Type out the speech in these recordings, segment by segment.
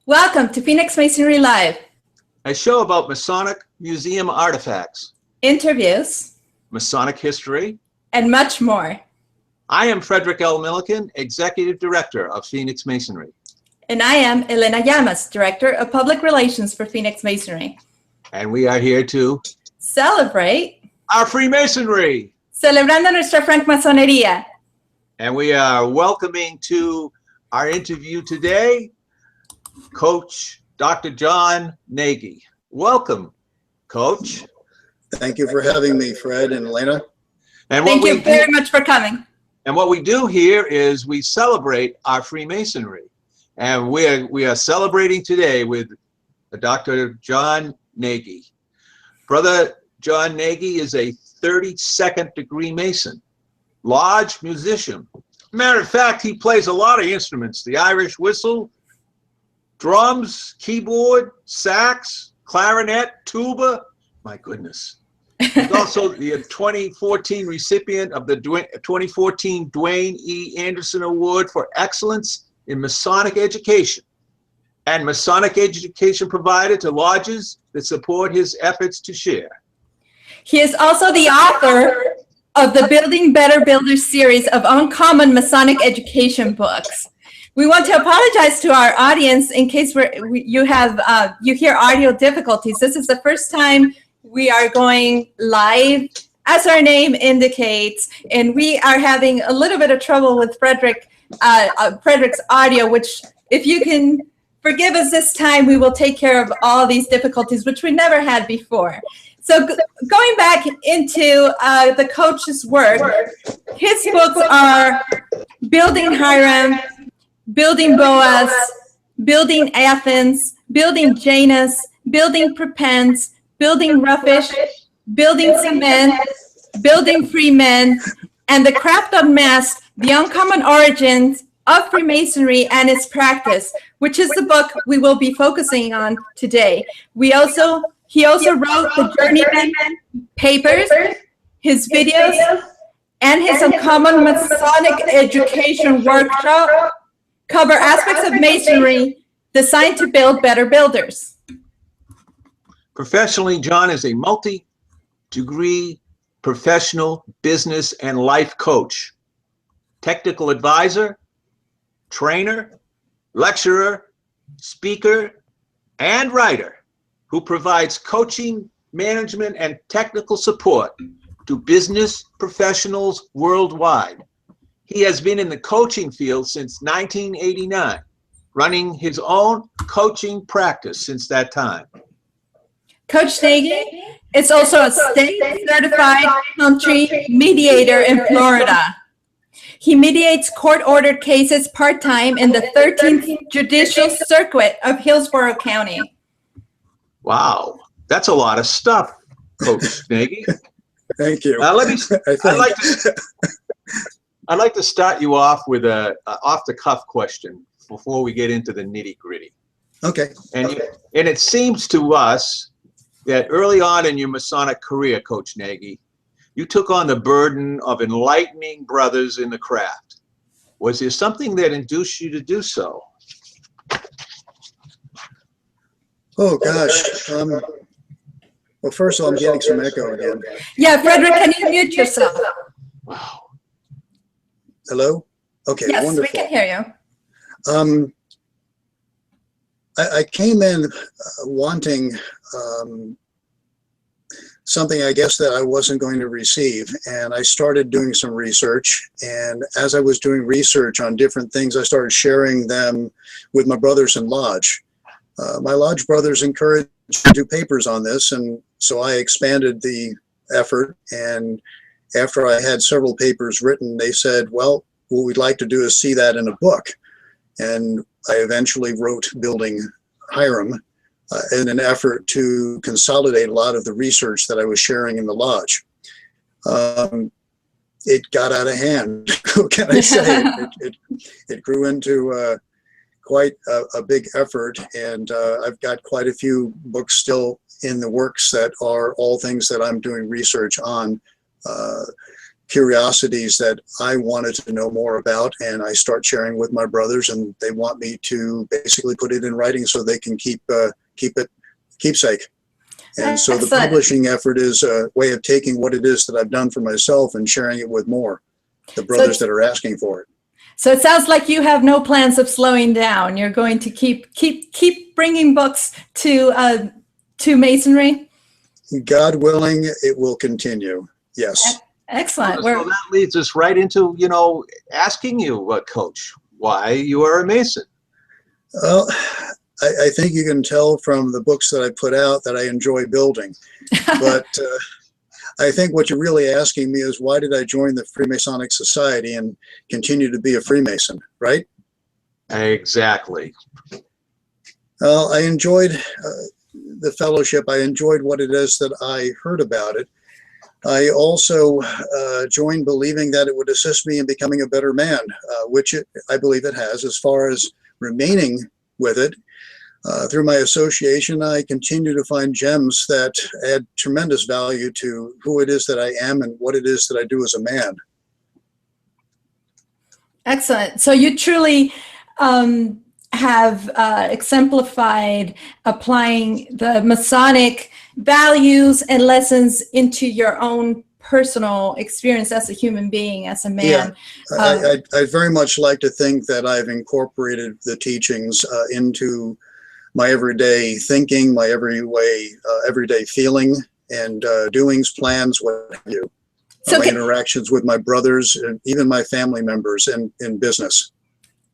Welcome to Phoenix Masonry Live. A show about Masonic museum artifacts, Interviews, Masonic history, and much more. I am Frederick L. Milliken, Executive Director of Phoenix Masonry. And I am Elena Llamas, Director of Public Relations for Phoenix Masonry. And we are here to celebrate our Freemasonry. Celebrando nuestra francmasonería. And we are welcoming to our interview today, Coach Dr. John Nagy. Welcome, Coach. Thank you for having me, Fred and Elena. And Thank you very much for coming. And what we do here is we celebrate our Freemasonry. And we are celebrating today with Dr. John Nagy. Brother John Nagy is a 32nd degree Mason, lodge musician. Matter of fact, he plays a lot of instruments: the Irish whistle, drums, keyboard, sax, clarinet, tuba. My goodness. He's also the 2014 recipient of the 2014 Dwayne E. Anderson Award for Excellence in Masonic Education, and Masonic education provided to lodges that support his efforts to share. He is also the author of the Building Better Builders series of uncommon Masonic education books. We want to apologize to our audience in case you hear audio difficulties. This is the first time we are going live, as our name indicates, and we are having a little bit of trouble with Frederick's audio, which, if you can forgive us this time, we will take care of all these difficulties, which we never had before. So going back into the coach's work, his books are Building Hiram, Building Boaz, Building Athens, Building Janus, Building Prepence, Building Ruffish, Building Cement, Building Freemen, and The Craft Unmasked, The Uncommon Origins of Freemasonry and Its Practice, which is the book we will be focusing on today. He also wrote the Journeyman papers, his videos, and his Uncommon Masonic Education workshop cover aspects of Masonry designed to build better builders. Professionally, John is a multi-degree professional business and life coach, technical advisor, trainer, lecturer, speaker, and writer who provides coaching, management, and technical support to business professionals worldwide. He has been in the coaching field since 1989, running his own coaching practice since that time. Coach Nagy is also a state-certified country mediator in Florida. He mediates court-ordered cases part-time in the 13th Judicial Circuit of Hillsborough County. Wow, that's a lot of stuff, Coach Nagy. Thank you. I'd like to start you off with a off-the-cuff question before we get into the nitty-gritty. Okay. And it seems to us that early on in your Masonic career, Coach Nagy, you took on the burden of enlightening brothers in the craft. Was there something that induced you to do so? Oh, gosh. Well, first of all, I'm getting some echo again. Yeah, Frederick, can you mute yourself? Wow. Hello? Okay, yes, wonderful. We can hear you. I came in wanting something, I guess, that I wasn't going to receive. And I started doing some research. And as I was doing research on different things, I started sharing them with my brothers in lodge. My lodge brothers encouraged me to do papers on this. And so I expanded the effort. And after I had several papers written, they said, well, what we'd like to do is see that in a book. And I eventually wrote Building Hiram in an effort to consolidate a lot of the research that I was sharing in the lodge. It got out of hand. What can I say? It grew into quite a big effort, and I've got quite a few books still in the works that are all things that I'm doing research on. curiosities that I wanted to know more about, and I start sharing with my brothers, and they want me to basically put it in writing so they can keep it keepsake. And so the Excellent. publishing effort is a way of taking what it is that I've done for myself and sharing it with more, the brothers that are asking for it. So it sounds like you have no plans of slowing down. You're going to keep bringing books to Masonry. God willing, it will continue. Yes. Excellent. So that leads us right into, asking you, Coach, why you are a Mason. Well, I think you can tell from the books that I put out that I enjoy building. But I think what you're really asking me is, why did I join the Freemasonic Society and continue to be a Freemason, right? Exactly. Well, I enjoyed the fellowship. I enjoyed what it is that I heard about it. I also joined believing that it would assist me in becoming a better man, which I believe it has. As far as remaining with it, through my association, I continue to find gems that add tremendous value to who it is that I am and what it is that I do as a man. Excellent. So you truly have exemplified applying the Masonic values and lessons into your own personal experience as a human being, as a man. Yeah, I very much like to think that I've incorporated the teachings into my everyday thinking, my everyday feeling and doings, plans, what have you. So my interactions with my brothers and even my family members in business.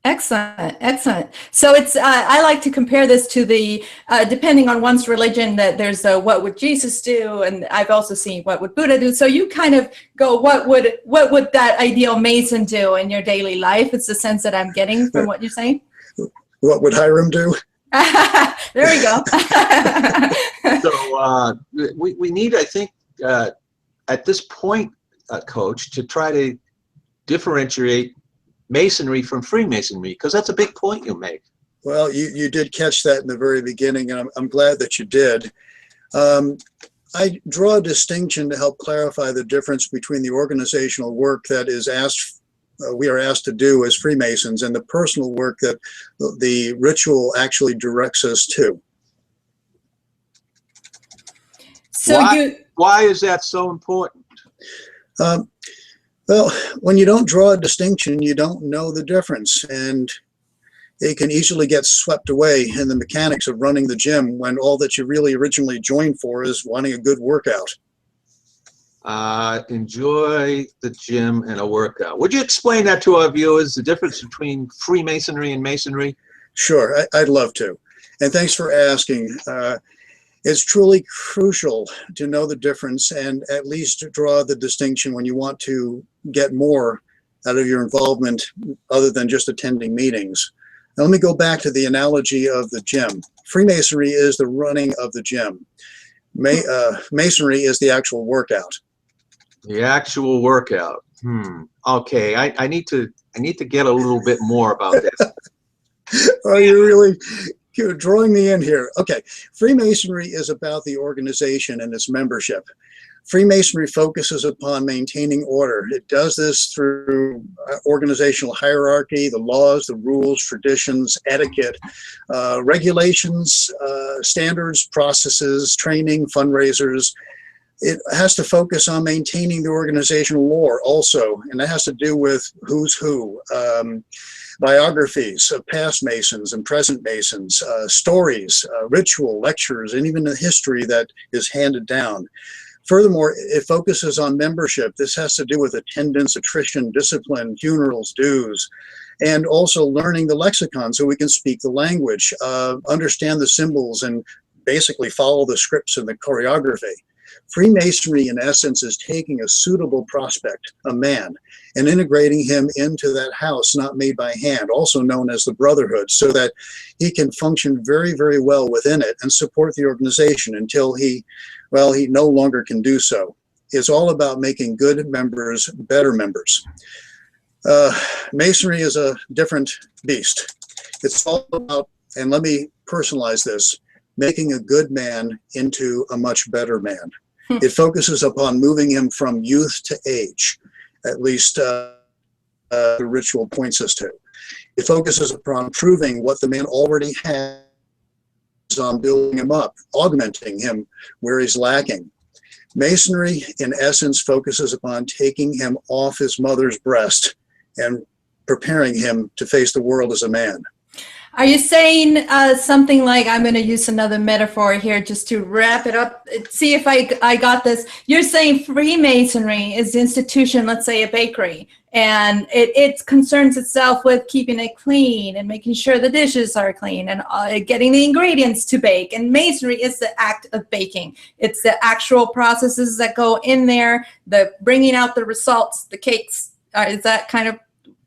Excellent, excellent. So it's I like to compare this to the depending on one's religion, that there's a what would Jesus do, and I've also seen what would Buddha do. So you kind of go, what would that ideal Mason do in your daily life? It's the sense that I'm getting from what you're saying. What would Hiram do? There we go. So we need, I think, at this point, Coach, to try to differentiate Masonry from Freemasonry, because that's a big point you make. Well, you did catch that in the very beginning, and I'm glad that you did. I draw a distinction to help clarify the difference between the organizational work that is we are asked to do as Freemasons and the personal work that the ritual actually directs us to. So why is that so important? Well, when you don't draw a distinction, you don't know the difference, and it can easily get swept away in the mechanics of running the gym when all that you really originally joined for is wanting a good workout. Enjoy the gym and a workout. Would you explain that to our viewers, the difference between Freemasonry and Masonry? Sure, I'd love to. And thanks for asking. It's truly crucial to know the difference and at least draw the distinction when you want to get more out of your involvement other than just attending meetings. Now, let me go back to the analogy of the gym. Freemasonry is the running of the gym. Masonry is the actual workout. The actual workout. Okay, I need to get a little bit more about that. Oh, you're drawing me in here. Okay, Freemasonry is about the organization and its membership. Freemasonry focuses upon maintaining order. It does this through organizational hierarchy, the laws, the rules, traditions, etiquette, regulations, standards, processes, training, fundraisers. It has to focus on maintaining the organizational lore also, and that has to do with who's who, biographies of past Masons and present Masons, stories, ritual, lectures, and even the history that is handed down. Furthermore, it focuses on membership. This has to do with attendance, attrition, discipline, funerals, dues, and also learning the lexicon so we can speak the language, understand the symbols, and basically follow the scripts and the choreography. Freemasonry, in essence, is taking a suitable prospect, a man, and integrating him into that house not made by hand, also known as the Brotherhood, so that he can function very, very well within it and support the organization until he no longer can do so. It's all about making good members better members. Masonry is a different beast. It's all about, and let me personalize this, making a good man into a much better man. It focuses upon moving him from youth to age. at least the ritual points us to. It focuses upon proving what the man already has, on building him up, augmenting him where he's lacking. Masonry, in essence, focuses upon taking him off his mother's breast and preparing him to face the world as a man. Are you saying something like, I'm going to use another metaphor here just to wrap it up, see if I got this. You're saying Freemasonry is the institution, let's say a bakery, and it concerns itself with keeping it clean and making sure the dishes are clean and getting the ingredients to bake. And Masonry is the act of baking. It's the actual processes that go in there, the bringing out the results, the cakes. Is that kind of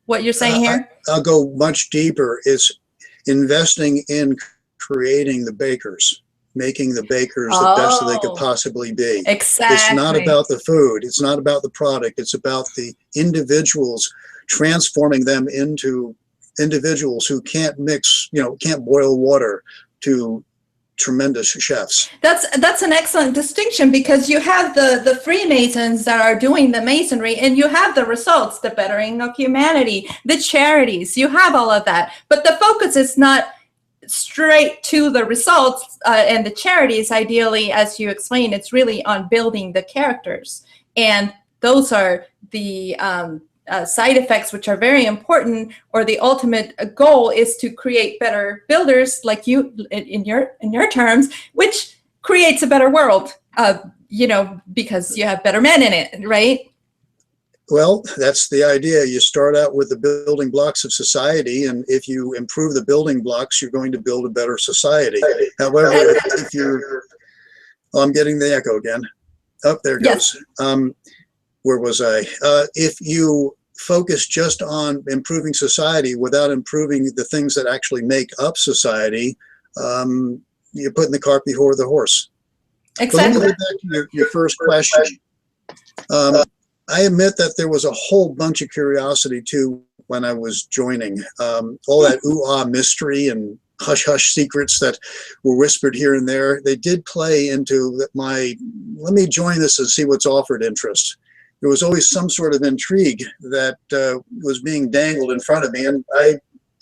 what you're saying here? I'll go much deeper. It's investing in creating the bakers, making the bakers the best that they could possibly be. Exactly. It's not about the food. It's not about the product. It's about the individuals, transforming them into individuals who can't mix, can't boil water, to tremendous chefs. That's an excellent distinction, because you have the Freemasons that are doing the Masonry, and you have the results, the bettering of humanity, the charities, you have all of that. But the focus is not straight to the results and the charities. Ideally, as you explained, it's really on building the characters. And those are the side effects, which are very important, or the ultimate goal is to create better builders, like you, in your terms, which creates a better world, because you have better men in it, right? Well, that's the idea. You start out with the building blocks of society, and if you improve the building blocks, you're going to build a better society. However, if you're, I'm getting the echo again. Oh, there it goes. Yes. Where was I? If you focus just on improving society without improving the things that actually make up society, you're putting the cart before the horse. Exactly. But let me get back to your first question. I admit that there was a whole bunch of curiosity too when I was joining. All that ooh-ah mystery and hush-hush secrets that were whispered here and there, they did play into my, let me join this and see what's offered interest. There was always some sort of intrigue that was being dangled in front of me, and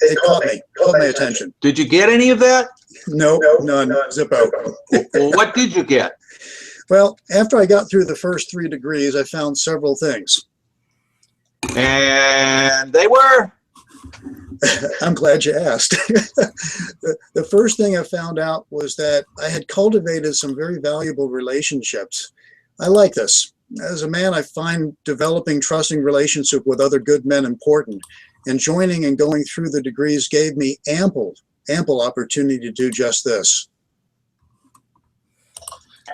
it caught my attention. Did you get any of that? No, none. Zippo. Well, what did you get? Well, after I got through the first 3 degrees, I found several things. And they were? I'm glad you asked. The first thing I found out was that I had cultivated some very valuable relationships. I like this. As a man, I find developing trusting relationship with other good men important, and joining and going through the degrees gave me ample opportunity to do just this.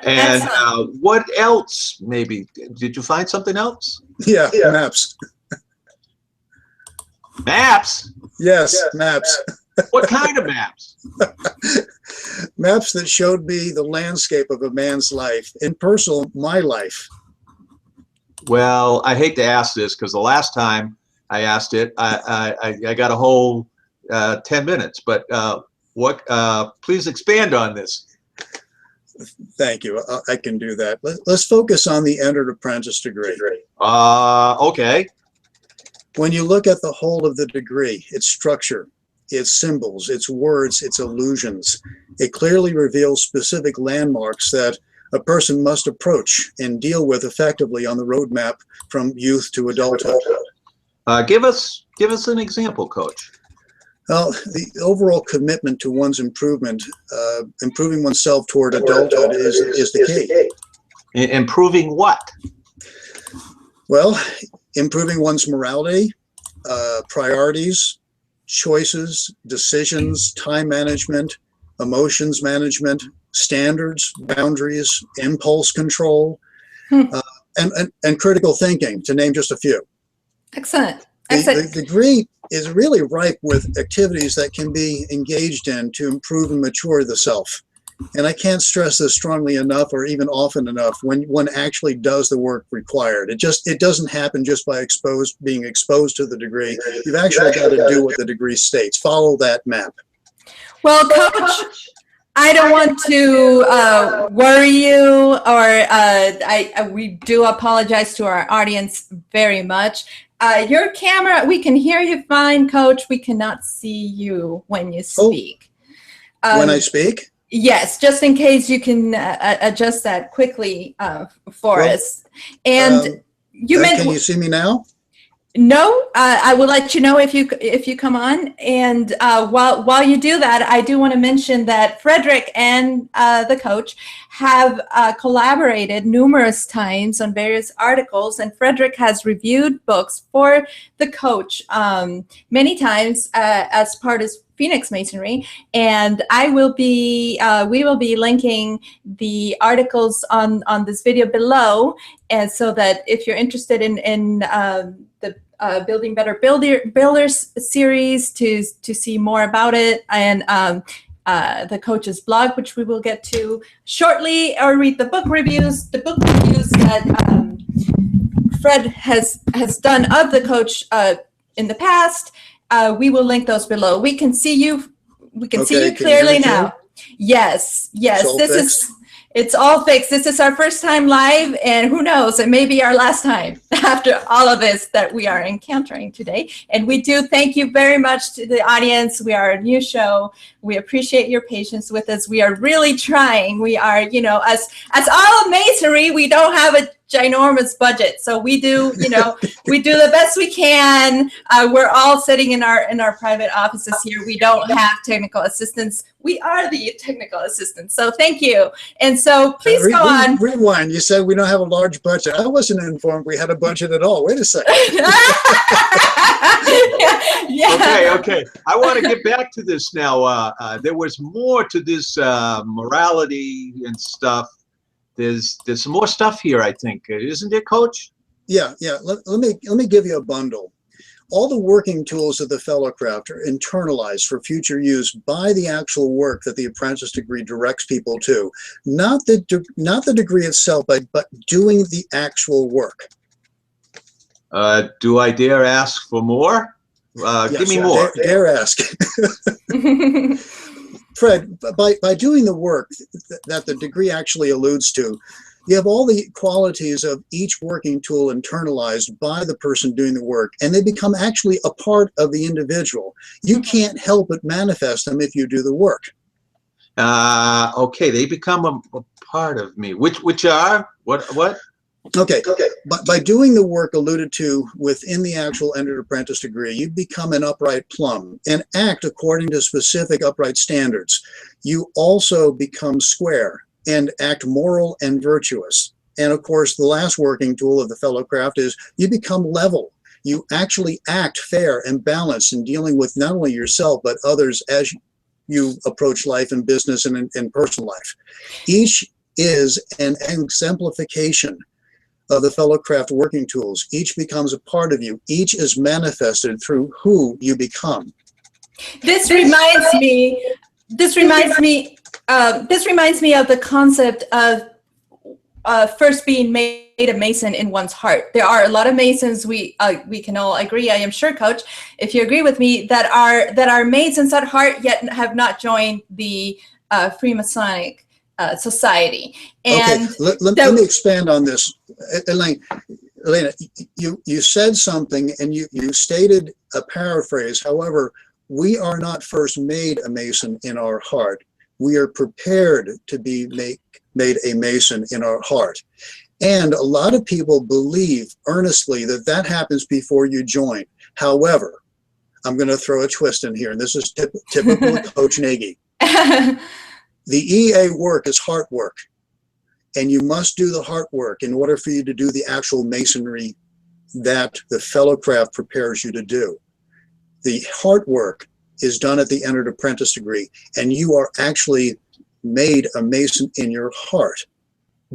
And what else, maybe? Did you find something else? Yeah. Maps. Maps? Yes, maps. What kind of maps? Maps that showed me the landscape of a man's life, in personal, my life. Well, I hate to ask this, because the last time I asked it, I got a whole 10 minutes, but please expand on this. Thank you. I can do that. Let's focus on the entered apprentice degree. Okay. When you look at the whole of the degree, its structure, its symbols, its words, its allusions, it clearly reveals specific landmarks that a person must approach and deal with effectively on the roadmap from youth to adulthood. Give us an example, Coach. Well, the overall commitment to one's improvement, improving oneself toward adulthood is the key. Improving what? Well, improving one's morality, priorities, choices, decisions, time management, emotions management, standards, boundaries, impulse control, and critical thinking, to name just a few. Excellent. The degree is really ripe with activities that can be engaged in to improve and mature the self. And I can't stress this strongly enough, or even often enough, when one actually does the work required. It doesn't happen just by being exposed to the degree. You've actually got to do what the degree states. Follow that map. Well, Coach, I don't want to worry you, or we do apologize to our audience very much. Your camera, we can hear you fine, Coach. We cannot see you when you speak. When I speak? Yes, just in case you can adjust that quickly for us. And can you see me now? No, I will let you know if you come on. And while you do that, I do want to mention that Frederick and the coach have collaborated numerous times on various articles, and Frederick has reviewed books for the coach many times as part of Phoenixmasonry, and we will be linking the articles on this video below, and so that if you're interested in the Building Better Builders series to see more about it, and the coach's blog, which we will get to shortly, or read the book reviews that Fred has done of the coach in the past. We will link those below. We can see you. We can see you clearly now. Yes. It's all fixed. This is our first time live, and who knows, it may be our last time after all of this that we are encountering today. And we do thank you very much to the audience. We are a new show. We appreciate your patience with us. We are really trying. We are, as all of Masonry, we don't have a ginormous budget, so we do we do the best we can. We're all sitting in our private offices here. We don't have technical assistants. We are the technical assistants, so thank you. And so please go on. Rewind. You said we don't have a large budget. I wasn't informed we had a budget at all. Wait a second. Yeah. Okay. I want to get back to this now. There was more to this morality and stuff. There's some more stuff here, I think, isn't there, Coach? Yeah. Let me give you a bundle. All the working tools of the Fellowcraft are internalized for future use by the actual work that the apprentice degree directs people to, not the degree itself, but doing the actual work. Do I dare ask for more? Yes, give me more. Dare ask. Fred, by doing the work that the degree actually alludes to, you have all the qualities of each working tool internalized by the person doing the work, and they become actually a part of the individual. You can't help but manifest them if you do the work. Okay, they become a part of me. Which are? What? Okay. But by doing the work alluded to within the actual entered apprentice degree, you become an upright plumb and act according to specific upright standards. You also become square and act moral and virtuous. And of course, the last working tool of the Fellowcraft is you become level. You actually act fair and balanced in dealing with not only yourself, but others as you approach life and business and in personal life. Each is an exemplification of the Fellowcraft working tools. Each becomes a part of you. Each is manifested through who you become. This reminds me of the concept of first being made a Mason in one's heart. There are a lot of Masons, we can all agree, I am sure, Coach, if you agree with me, that are Masons at heart yet have not joined the Freemasonic society. And okay, let me expand on this. Elena, you said something and you stated a paraphrase. However, we are not first made a Mason in our heart. We are prepared to be made a Mason in our heart. And a lot of people believe earnestly that happens before you join. However, I'm going to throw a twist in here, and this is typical Coach Nagy. The EA work is heart work, and you must do the heart work in order for you to do the actual Masonry that the Fellowcraft prepares you to do. The heart work is done at the entered apprentice degree, and you are actually made a Mason in your heart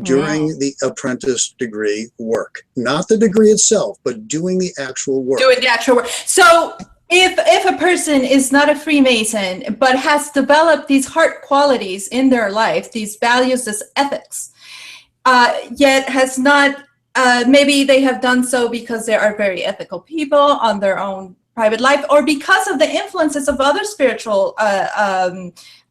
during the apprentice degree work. Not the degree itself, but doing the actual work. Doing the actual work. So if a person is not a Freemason, but has developed these heart qualities in their life, these values, this ethics, yet has not, maybe they have done so because they are very ethical people on their own private life, or because of the influences of other spiritual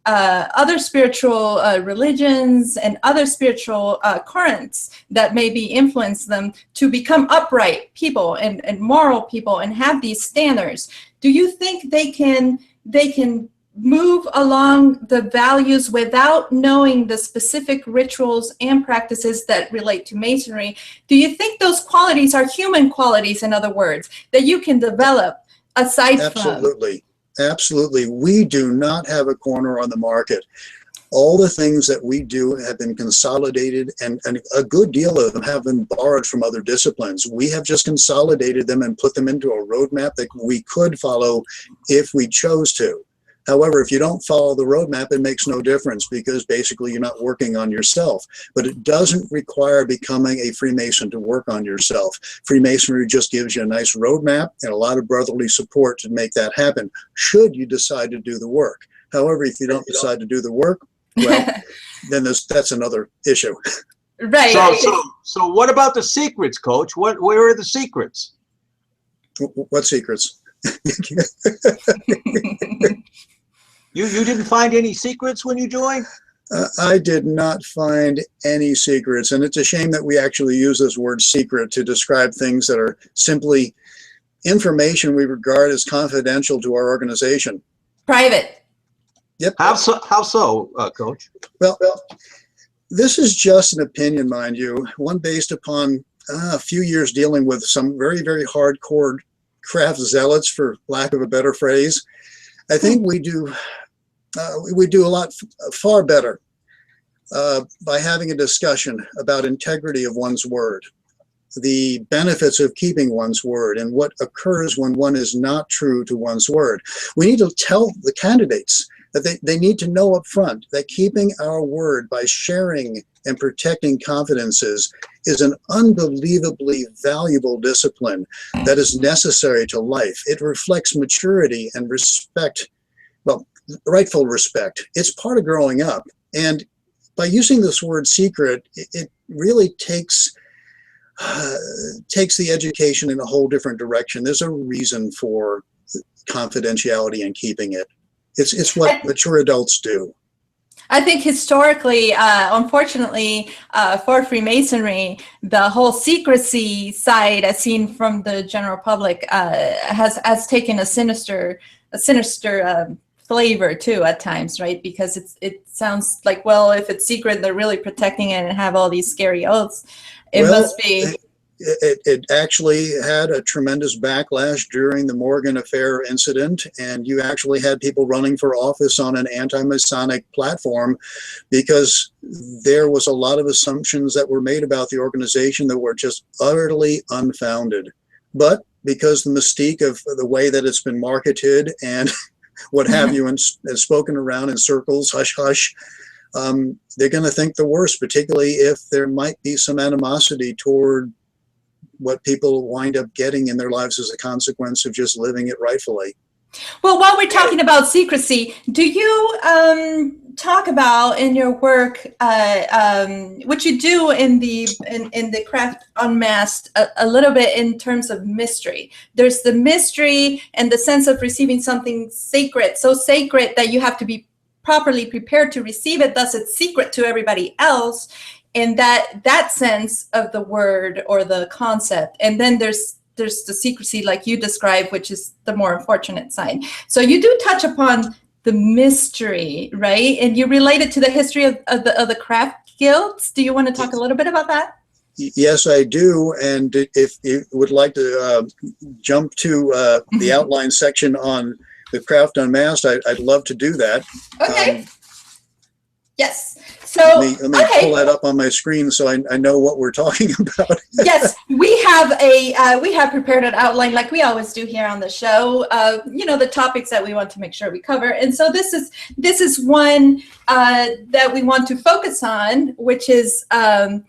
other spiritual religions and other spiritual currents that maybe influence them to become upright people and moral people and have these standards. Do you think they can move along the values without knowing the specific rituals and practices that relate to Masonry? Do you think those qualities are human qualities, in other words, that you can develop aside from? Absolutely. Absolutely. We do not have a corner on the market. All the things that we do have been consolidated, and a good deal of them have been borrowed from other disciplines. We have just consolidated them and put them into a roadmap that we could follow if we chose to. However, if you don't follow the roadmap, it makes no difference, because basically you're not working on yourself. But it doesn't require becoming a Freemason to work on yourself. Freemasonry just gives you a nice roadmap and a lot of brotherly support to make that happen, should you decide to do the work. However, if you don't decide to do the work, well, then that's another issue. Right. So what about the secrets, Coach? Where are the secrets? What secrets? You didn't find any secrets when you joined? I did not find any secrets, and it's a shame that we actually use this word secret to describe things that are simply information we regard as confidential to our organization. Private. Yep. How so, Coach? Well, this is just an opinion, mind you, one based upon a few years dealing with some very, very hardcore craft zealots, for lack of a better phrase. I think we do a lot far better by having a discussion about integrity of one's word, the benefits of keeping one's word, and what occurs when one is not true to one's word. We need to tell the candidates that they need to know up front that keeping our word by sharing and protecting confidences is an unbelievably valuable discipline that is necessary to life. It reflects maturity and respect, well, rightful respect. It's part of growing up. And by using this word secret, it really takes the education in a whole different direction. There's a reason for confidentiality and keeping it. It's what mature adults do. I think historically, unfortunately, for Freemasonry, the whole secrecy side, as seen from the general public, has taken a sinister flavor too at times, right? Because it sounds like, well, if it's secret, they're really protecting it and have all these scary oaths. It must be. It actually had a tremendous backlash during the Morgan Affair incident, and you actually had people running for office on an anti-Masonic platform because there was a lot of assumptions that were made about the organization that were just utterly unfounded. But because the mystique of the way that it's been marketed and what have you, and spoken around in circles, hush hush, they're going to think the worst, particularly if there might be some animosity toward what people wind up getting in their lives as a consequence of just living it rightfully. Well, while we're talking about secrecy, do you talk about in your work what you do in the craft unmasked a little bit in terms of mystery? There's the mystery and the sense of receiving something sacred, so sacred that you have to be properly prepared to receive it, thus it's secret to everybody else, and that sense of the word or the concept. And then there's the secrecy like you described, which is the more unfortunate side. So you do touch upon the mystery, right? And you relate it to the history of the craft guilds. Do you want to talk a little bit about that? Yes, I do. And if you would like to jump to the outline section on the craft unmasked, I'd love to do that. Okay. Yes. So let me pull that up on my screen so I know what we're talking about. Yes, we have prepared an outline like we always do here on the show. The topics that we want to make sure we cover, and so this is one that we want to focus on, which is the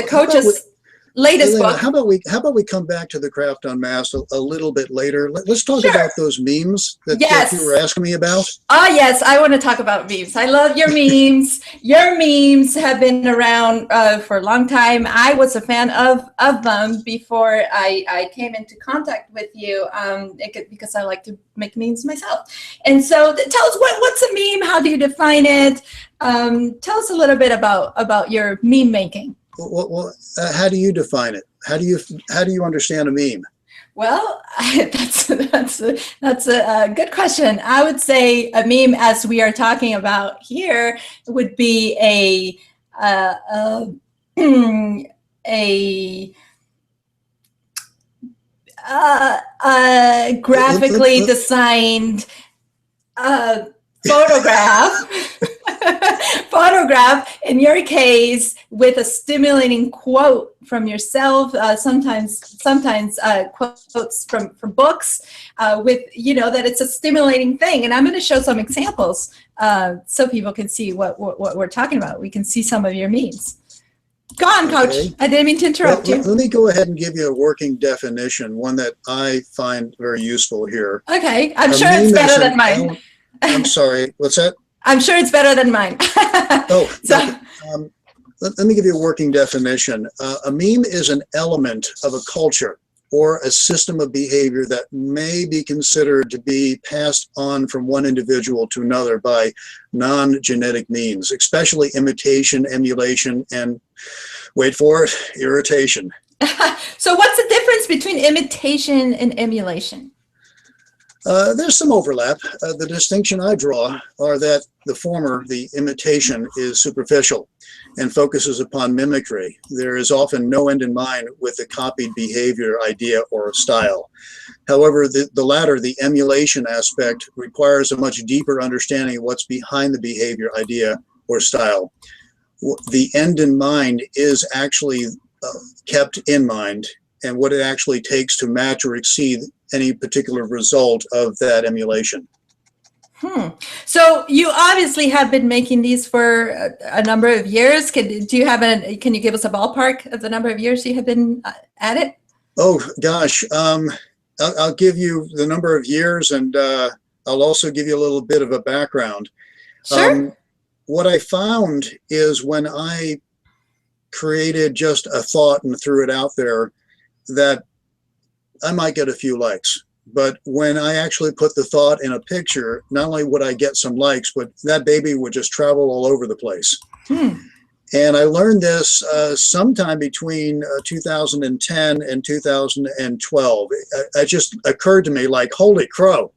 coach's latest book. How about we come back to the craft unmasked a little bit later? Let's talk about those memes that you were asking me about. Oh yes, I want to talk about memes. I love your memes. Your memes have been around for a long time. I was a fan of them before I came into contact with you, because I like to make memes myself. And so tell us what's a meme? How do you define it? Tell us a little bit about your meme making. Well, how do you define it? How do you understand a meme? Well, that's a good question. I would say a meme, as we are talking about here, would be a graphically designed photograph, in your case, with a stimulating quote from yourself, sometimes quotes from books, with, that it's a stimulating thing. And I'm going to show some examples so people can see what we're talking about. We can see some of your memes. Go on, Coach. Okay. I didn't mean to interrupt you. Let me go ahead and give you a working definition, one that I find very useful here. Okay. I'm sure it's better than mine. I'm sorry. What's that? I'm sure it's better than mine. Let me give you a working definition. A meme is an element of a culture or a system of behavior that may be considered to be passed on from one individual to another by non-genetic means, especially imitation, emulation, and, wait for it, irritation. So what's the difference between imitation and emulation? There's some overlap. The distinction I draw are that the former, the imitation, is superficial and focuses upon mimicry. There is often no end in mind with the copied behavior, idea, or style. However, the latter, the emulation aspect, requires a much deeper understanding of what's behind the behavior, idea, or style. The end in mind is actually kept in mind, and what it actually takes to match or exceed any particular result of that emulation. So you obviously have been making these for a number of years. Can you give us a ballpark of the number of years you have been at it? Oh gosh, I'll give you the number of years, and I'll also give you a little bit of a background. Sure. What I found is when I created just a thought and threw it out there, that I might get a few likes. But when I actually put the thought in a picture, not only would I get some likes, but that baby would just travel all over the place. And I learned this sometime between 2010 and 2012. It just occurred to me like, holy crow,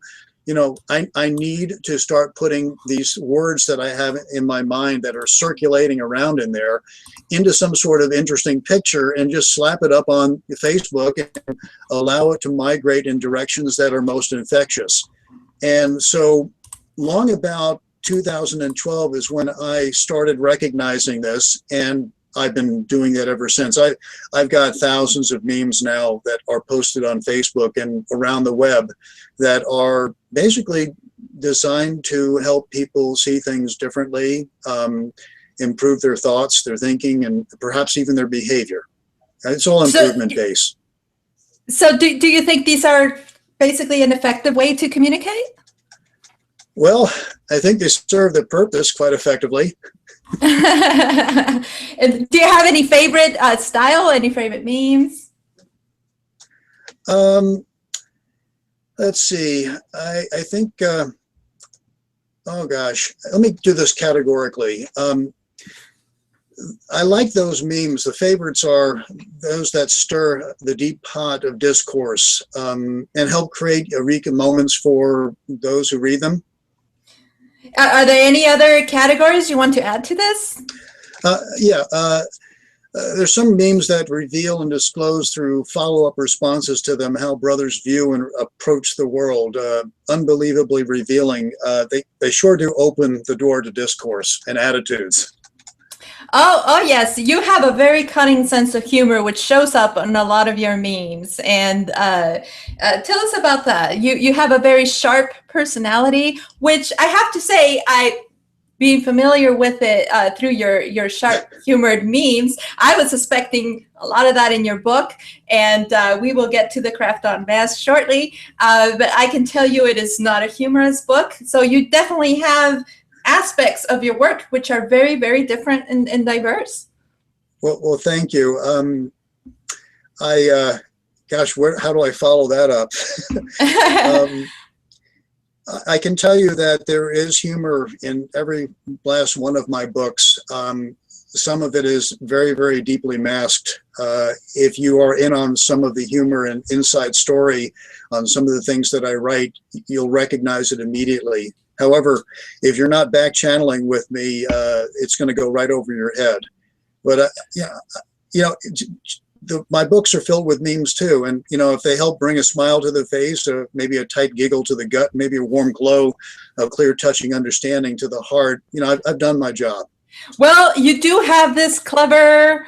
I need to start putting these words that I have in my mind that are circulating around in there into some sort of interesting picture and just slap it up on Facebook and allow it to migrate in directions that are most infectious. And so long about 2012 is when I started recognizing this, and I've been doing that ever since. I've got thousands of memes now that are posted on Facebook and around the web that are basically designed to help people see things differently, improve their thoughts, their thinking, and perhaps even their behavior. It's all improvement based. So do you think these are basically an effective way to communicate? Well, I think they serve their purpose quite effectively. And do you have any favorite style, any favorite memes? Let's see. I think, oh gosh, let me do this categorically. I like those memes. The favorites are those that stir the deep pot of discourse and help create eureka moments for those who read them. Are there any other categories you want to add to this? There's some memes that reveal and disclose through follow-up responses to them how brothers view and approach the world. Unbelievably revealing. They sure do open the door to discourse and attitudes. Oh yes, you have a very cunning sense of humor, which shows up in a lot of your memes. And tell us about that. You have a very sharp personality, which I have to say, being familiar with it through your sharp humored memes, I was suspecting a lot of that in your book, and we will get to the craft unmasked shortly. But I can tell you it is not a humorous book, so you definitely have aspects of your work which are very, very different and diverse. Well, thank you. Gosh, how do I follow that up? I can tell you that there is humor in every last one of my books. Some of it is very, very deeply masked. If you are in on some of the humor and inside story on some of the things that I write, you'll recognize it immediately. However, if you're not back channeling with me, it's going to go right over your head. But my books are filled with memes too, and if they help bring a smile to the face, or maybe a tight giggle to the gut, maybe a warm glow of clear, touching understanding to the heart, I've done my job. Well, you do have this clever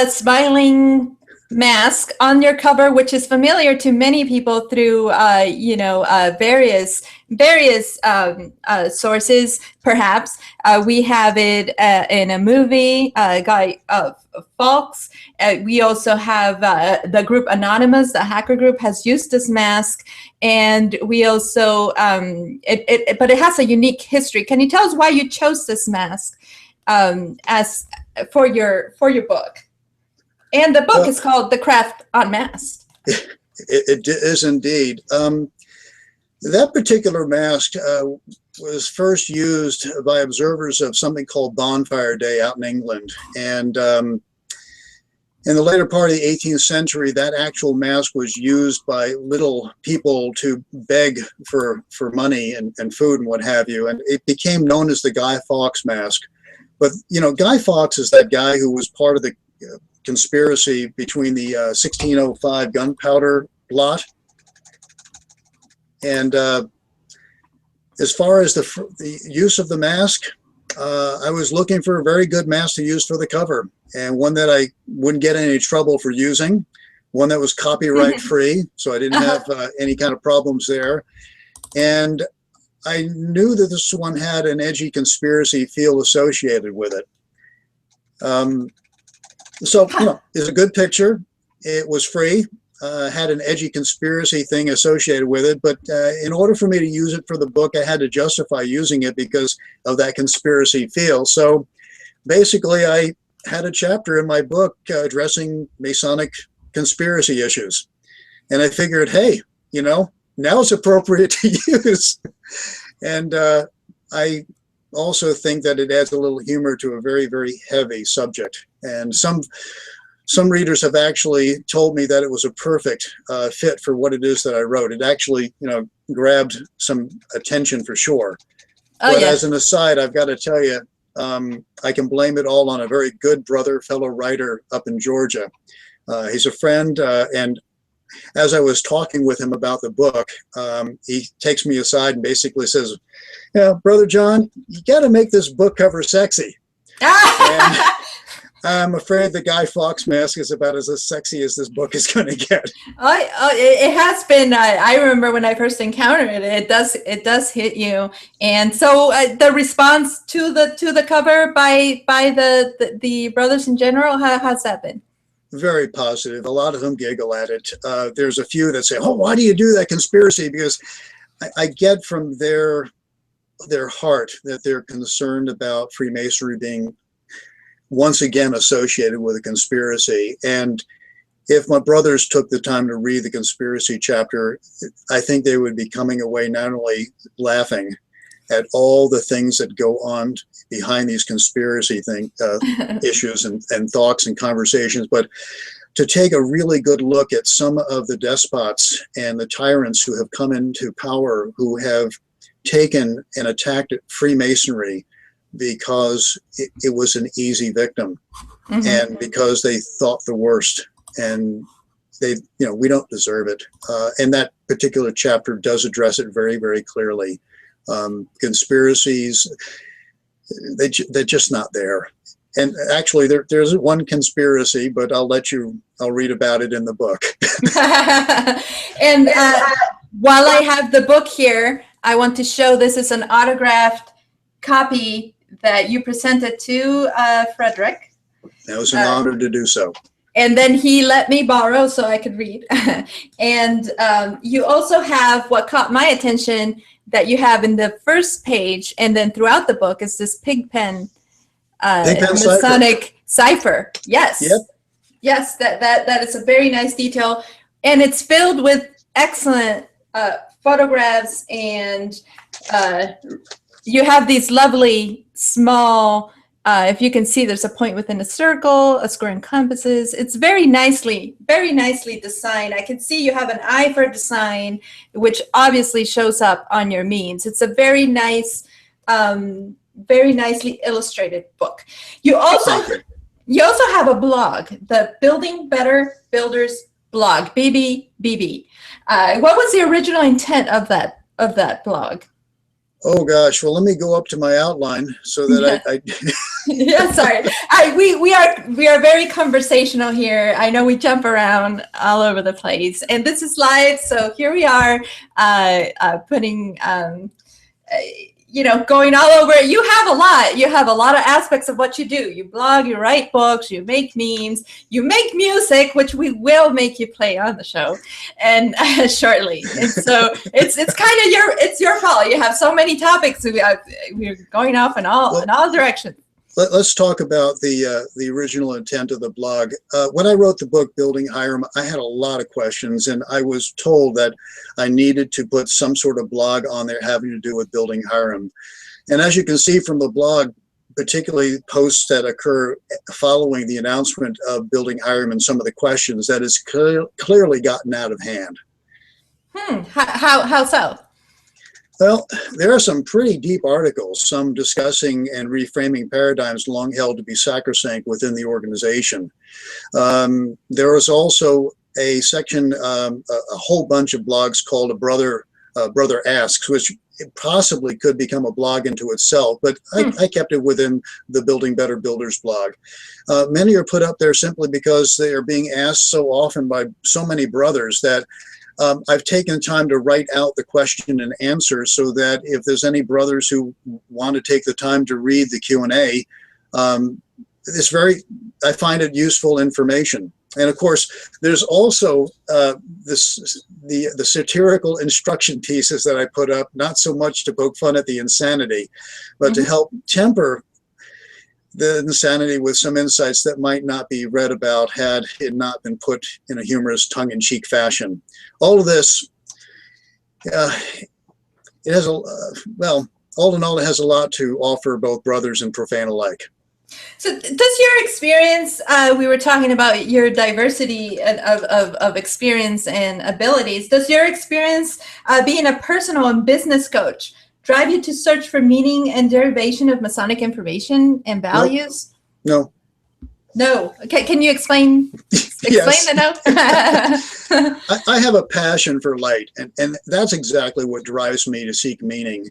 smiling mask on your cover, which is familiar to many people through various sources. Perhaps we have it in a movie, Guy Fawkes. We also have the group Anonymous, the hacker group, has used this mask, and we also but it has a unique history. Can you tell us why you chose this mask as for your book? And the book is called The Craft Unmasked. It is indeed. That particular mask was first used by observers of something called Bonfire Day out in England. And in the later part of the 18th century, that actual mask was used by little people to beg for money and food and what have you. And it became known as the Guy Fawkes mask. But, Guy Fawkes is that guy who was part of the conspiracy between the 1605 gunpowder plot. And as far as the use of the mask, I was looking for a very good mask to use for the cover, and one that I wouldn't get any trouble for using, one that was copyright free, so I didn't have any kind of problems there. And I knew that this one had an edgy conspiracy feel associated with it. So, it's a good picture. It was free, had an edgy conspiracy thing associated with it. But in order for me to use it for the book, I had to justify using it because of that conspiracy feel. So basically, I had a chapter in my book addressing Masonic conspiracy issues. And I figured, hey, now it's appropriate to use. And I also think that it adds a little humor to a very, very heavy subject. And some readers have actually told me that it was a perfect fit for what it is that I wrote. It actually, grabbed some attention for sure. But as an aside, I've got to tell you, I can blame it all on a very good brother, fellow writer up in Georgia. He's a friend, and as I was talking with him about the book, he takes me aside and basically says, Brother John, you got to make this book cover sexy. And I'm afraid the Guy Fawkes mask is about as sexy as this book is going to get. It has been. I remember when I first encountered it. It does hit you. And so the response to the cover by the brothers in general, how's that been? Very positive. A lot of them giggle at it. There's a few that say, "Oh, why do you do that conspiracy?" Because I get from their heart that they're concerned about Freemasonry being once again associated with a conspiracy. And if my brothers took the time to read the conspiracy chapter, I think they would be coming away not only laughing at all the things that go on behind these conspiracy issues and thoughts and conversations, but to take a really good look at some of the despots and the tyrants who have come into power, who have taken and attacked Freemasonry because it was an easy victim, and because they thought the worst, and we don't deserve it. And that particular chapter does address it very, very clearly. Conspiracies, they're just not there. And actually, there's one conspiracy, but I'll read about it in the book. And while I have the book here, I want to show this is an autographed copy that you presented to Frederick. That was an honor to do so. And then he let me borrow so I could read. And you also have what caught my attention that you have in the first page and then throughout the book is this pigpen Masonic cipher. Yes. Yep. Yes, that is a very nice detail. And it's filled with excellent photographs, and you have these lovely small, if you can see, there's a point within a circle, a square and compasses. It's very nicely designed. I can see you have an eye for design, which obviously shows up on your means. It's a very nice, very nicely illustrated book. You also have a blog, the Building Better Builders blog, BBBB. What was the original intent of that blog? Oh gosh, well, let me go up to my outline so that I Yeah, sorry. We are very conversational here. I know we jump around all over the place, and this is live, so here we are putting going all over it. You have a lot. You have a lot of aspects of what you do. You blog, you write books, you make memes, you make music, which we will make you play on the show, and shortly. And so it's kind of your fault. You have so many topics. We're going off in all directions. Let's talk about the original intent of the blog. When I wrote the book, Building Hiram, I had a lot of questions, and I was told that I needed to put some sort of blog on there having to do with Building Hiram. And as you can see from the blog, particularly posts that occur following the announcement of Building Hiram and some of the questions, that has clearly gotten out of hand. How so? Well, there are some pretty deep articles, some discussing and reframing paradigms long held to be sacrosanct within the organization. There was also a section, a whole bunch of blogs called Brother Asks, which possibly could become a blog into itself, but I kept it within the Building Better Builders blog. Many are put up there simply because they are being asked so often by so many brothers that I've taken time to write out the question and answer so that if there's any brothers who want to take the time to read the Q&A, I find it useful information. And of course, there's also the satirical instruction pieces that I put up, not so much to poke fun at the insanity, but to help temper the insanity with some insights that might not be read about had it not been put in a humorous, tongue-in-cheek fashion. All of this, it has all in all, it has a lot to offer both brothers and profane alike. So does your experience, we were talking about your diversity of experience and abilities, does your experience being a personal and business coach drive you to search for meaning and derivation of Masonic information and values? No. No. Okay, can you explain the no? I have a passion for light, and that's exactly what drives me to seek meaning.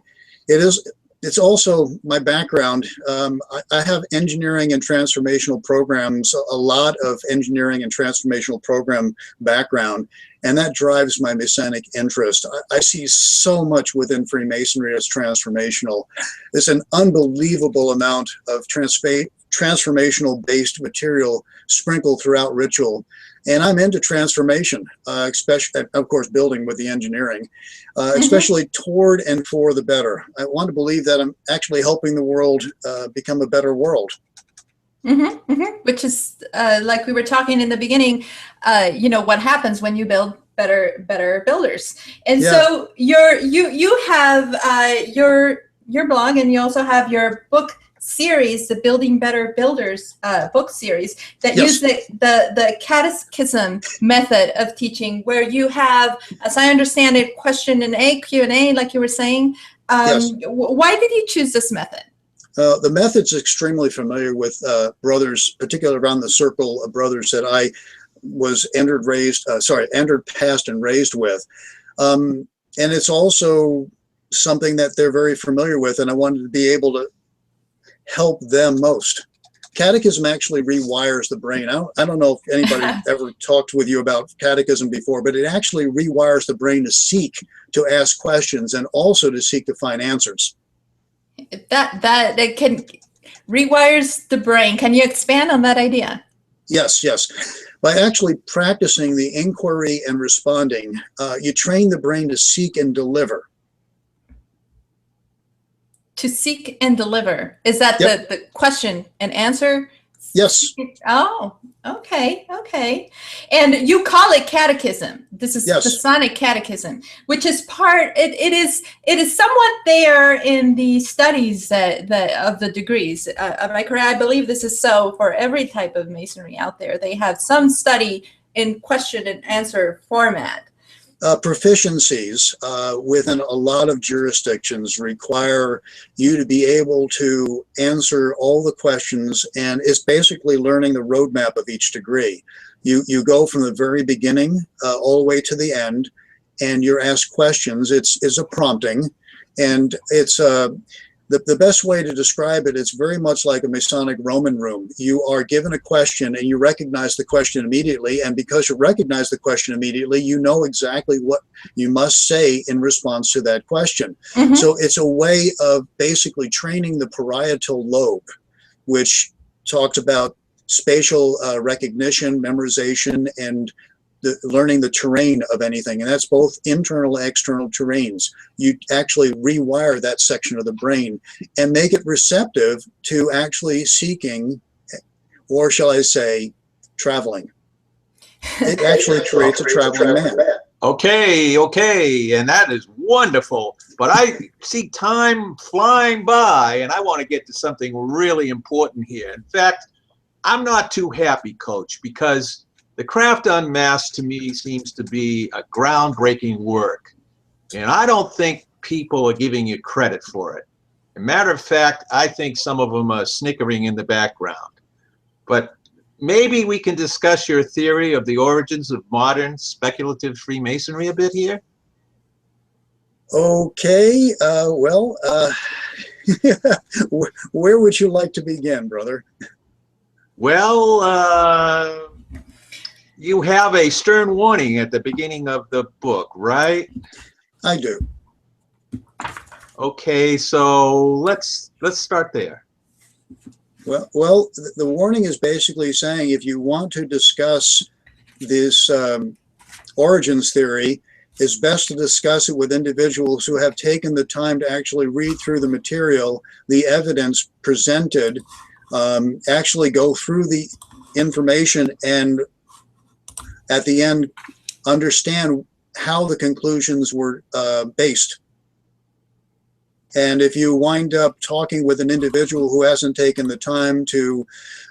It's also my background. I have engineering and transformational programs, a lot of engineering and transformational program background, and that drives my Masonic interest. I see so much within Freemasonry as transformational. There's an unbelievable amount of transformational-based material sprinkled throughout ritual. And I'm into transformation, especially, of course, building with the engineering, especially toward and for the better. I want to believe that I'm actually helping the world become a better world. Which is, like we were talking in the beginning, what happens when you build better builders. And so you have your blog, and you also have your book series, the Building Better Builders book series that use the catechism method of teaching, where you have, as I understand it, Q&A, like you were saying. Why did you choose this method? The method's extremely familiar with brothers, particularly around the circle of brothers that I was entered, past, and raised with. And it's also something that they're very familiar with, and I wanted to be able to help them most. Catechism actually rewires the brain. I don't know if anybody ever talked with you about catechism before, but it actually rewires the brain to seek to ask questions and also to seek to find answers. That can rewires the brain. Can you expand on that idea? Yes. By actually practicing the inquiry and responding, you train the brain to seek and deliver. To seek and deliver. Is that the question and answer Yes. Oh, okay, okay. And you call it catechism. This is Yes. Masonic catechism, which is part. It is somewhat there in the studies of the degrees. Am I correct? I believe this is so for every type of masonry out there. They have some study in question and answer format. Proficiencies within a lot of jurisdictions require you to be able to answer all the questions, and it's basically learning the roadmap of each degree. You go from the very beginning all the way to the end, and you're asked questions. It's a prompting, and it's the best way to describe it, it's very much like a Masonic Roman room. You are given a question and you recognize the question immediately. And because you recognize the question immediately, you know exactly what you must say in response to that question. Mm-hmm. So it's a way of basically training the parietal lobe, which talks about spatial recognition, memorization, and learning the terrain of anything, and that's both internal and external terrains. You actually rewire that section of the brain and make it receptive to actually seeking, or shall I say, traveling. It actually creates a traveling man. Okay, and that is wonderful. But I see time flying by, and I want to get to something really important here. In fact, I'm not too happy, Coach, because the craft unmasked to me seems to be a groundbreaking work, and I don't think people are giving you credit for it. As a matter of fact, I think some of them are snickering in the background. But maybe we can discuss your theory of the origins of modern speculative Freemasonry a bit here. Okay, where would you like to begin, brother? Well, you have a stern warning at the beginning of the book, right? I do. Okay, so let's start there. Well, the warning is basically saying if you want to discuss this origins theory, it's best to discuss it with individuals who have taken the time to actually read through the material, the evidence presented, actually go through the information, and at the end understand how the conclusions were based. And if you wind up talking with an individual who hasn't taken the time to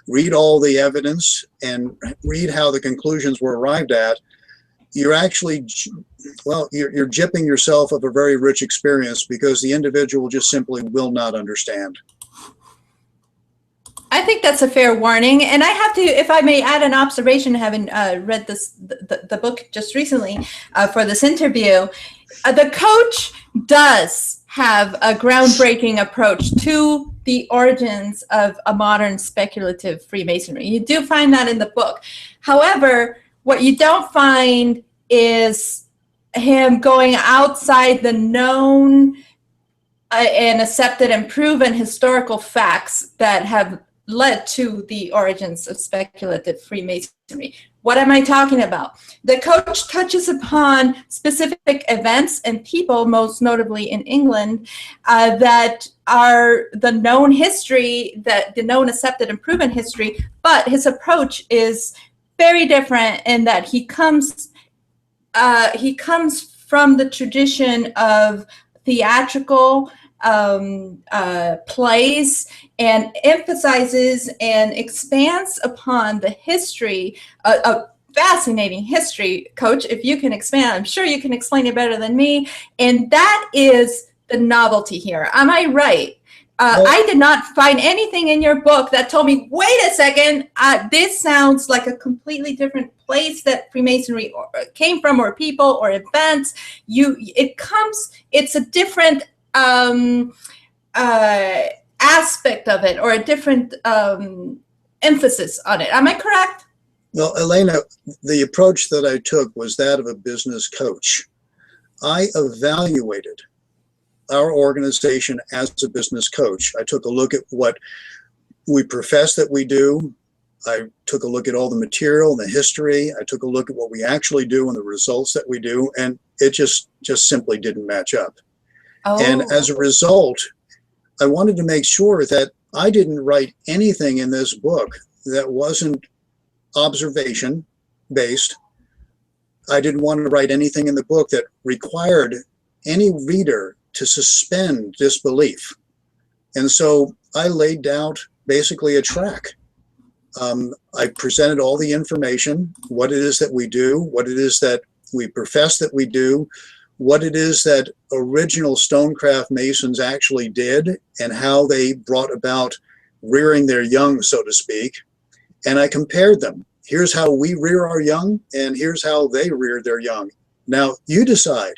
read all the evidence and read how the conclusions were arrived at, you're actually, well, you're gypping yourself of a very rich experience, because the individual just simply will not understand. I think that's a fair warning. And I have to, if I may add an observation, having read the book just recently for this interview, the coach does have a groundbreaking approach to the origins of a modern speculative Freemasonry. You do find that in the book. However, what you don't find is him going outside the known and accepted and proven historical facts that have led to the origins of speculative Freemasonry. What am I talking about? The coach touches upon specific events and people, most notably in England, that are the known history, that the known, accepted, and proven history, but his approach is very different in that he comes from the tradition of theatrical plays, and emphasizes and expands upon the history, a fascinating history, Coach. If you can expand, I'm sure you can explain it better than me. And that is the novelty here. Am I right? I did not find anything in your book that told me, wait a second, this sounds like a completely different place that Freemasonry came from, or people, or events. It's a different aspect of it, or a different emphasis on it. Am I correct? Well, Elena, the approach that I took was that of a business coach. I evaluated our organization as a business coach. I took a look at what we profess that we do. I took a look at all the material and the history. I took a look at what we actually do and the results that we do, and it just simply didn't match up. Oh. And as a result, I wanted to make sure that I didn't write anything in this book that wasn't observation based. I didn't want to write anything in the book that required any reader to suspend disbelief. And so I laid out basically a track. I presented all the information, what it is that we do, what it is that we profess that we do, what it is that original Stonecraft Masons actually did, and how they brought about rearing their young, so to speak. And I compared them. Here's how we rear our young, and here's how they rear their young. Now, you decide,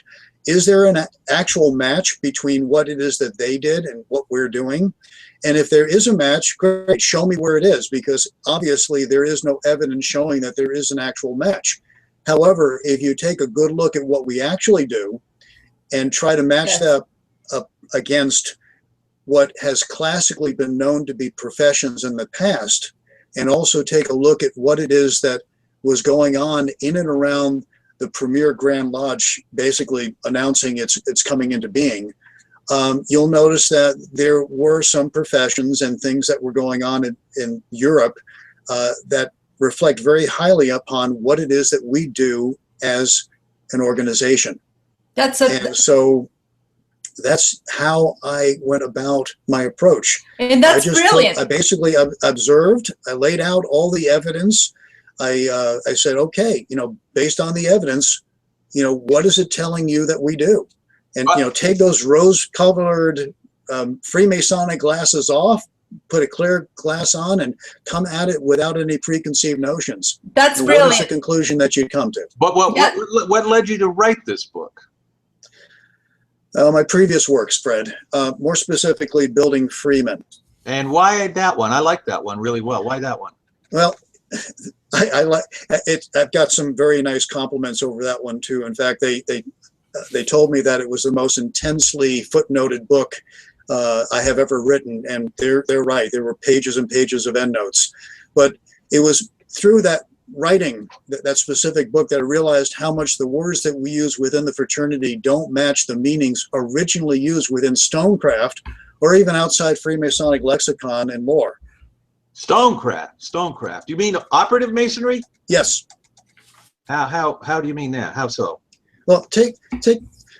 is there an actual match between what it is that they did and what we're doing? And if there is a match, great, show me where it is, because obviously there is no evidence showing that there is an actual match. However, if you take a good look at what we actually do and try to match that up against what has classically been known to be professions in the past, and also take a look at what it is that was going on in and around the premier Grand Lodge, basically announcing it's coming into being, you'll notice that there were some professions and things that were going on in Europe that reflect very highly upon what it is that we do as an organization. And so that's how I went about my approach. And that's brilliant. I basically observed, I laid out all the evidence. I said, okay, based on the evidence, what is it telling you that we do? And, take those rose-colored Freemasonic glasses off, put a clear glass on, and come at it without any preconceived notions. That's brilliant. What is the conclusion that you come to? But what led you to write this book? My previous works, Fred, more specifically Building Freemen. And why that one? I like that one really well. Why that one? Well, I like it. I've got some very nice compliments over that one too. In fact, they told me that it was the most intensely footnoted book I have ever written, and they're right. There were pages and pages of endnotes, but it was through that writing that specific book that I realized how much the words that we use within the fraternity don't match the meanings originally used within Stonecraft or even outside Freemasonic lexicon and more. Stonecraft. You mean operative masonry? Yes. How do you mean that? How so? Well, take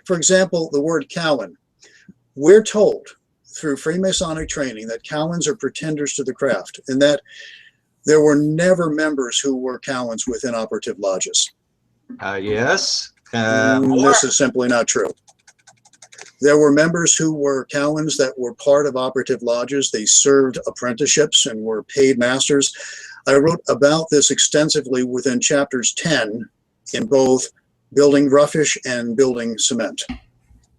for example the word Cowan. We're told through Freemasonic training that Cowans are pretenders to the craft, and that there were never members who were Cowans within operative lodges. Yes. This is simply not true. There were members who were Cowans that were part of operative lodges. They served apprenticeships and were paid masters. I wrote about this extensively within chapters 10 in both Building Roughish and Building Cement.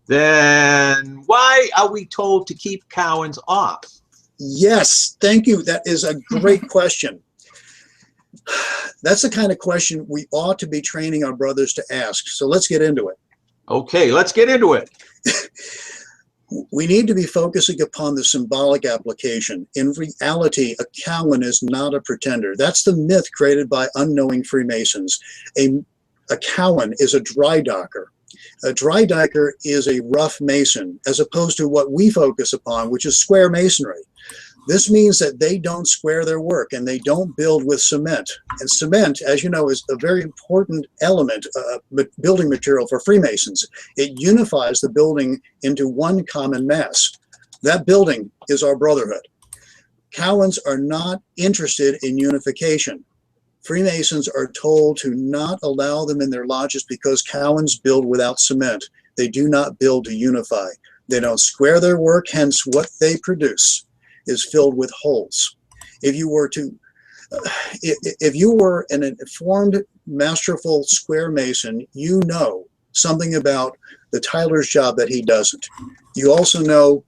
Then why are we told to keep Cowans off? Yes, thank you. That is a great question. That's the kind of question we ought to be training our brothers to ask. So let's get into it. Okay, let's get into it. We need to be focusing upon the symbolic application. In reality, a Cowan is not a pretender. That's the myth created by unknowing Freemasons. A Cowan is a dry docker. A dry docker is a rough mason, as opposed to what we focus upon, which is square masonry. This means that they don't square their work and they don't build with cement. And cement, as you know, is a very important element, building material for Freemasons. It unifies the building into one common mass. That building is our brotherhood. Cowans are not interested in unification. Freemasons are told to not allow them in their lodges because Cowans build without cement. They do not build to unify. They don't square their work, hence what they produce is filled with holes. If you were an informed, masterful square mason, you know something about the tiler's job that he doesn't. You also know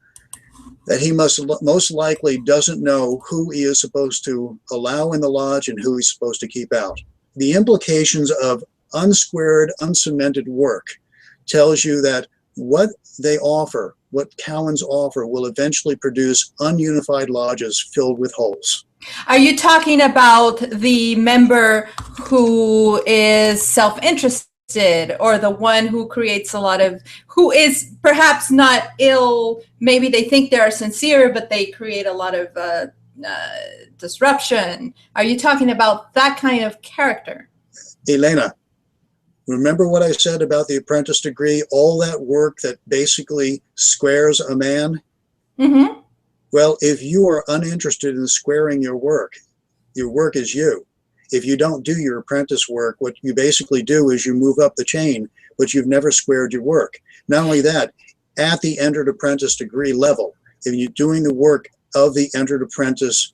that he most likely doesn't know who he is supposed to allow in the lodge and who he's supposed to keep out. The implications of unsquared, uncemented work tells you that what they offer, what Cowans offer, will eventually produce ununified lodges filled with holes. Are you talking about the member who is self-interested, or the one who creates a lot of, who is perhaps not ill, maybe they think they are sincere, but they create a lot of disruption? Are you talking about that kind of character? Elena, remember what I said about the apprentice degree, all that work that basically squares a man? Mm-hmm. Well, if you are uninterested in squaring your work is you. If you don't do your apprentice work, what you basically do is you move up the chain, but you've never squared your work. Not only that, at the entered apprentice degree level, if you're doing the work of the entered apprentice,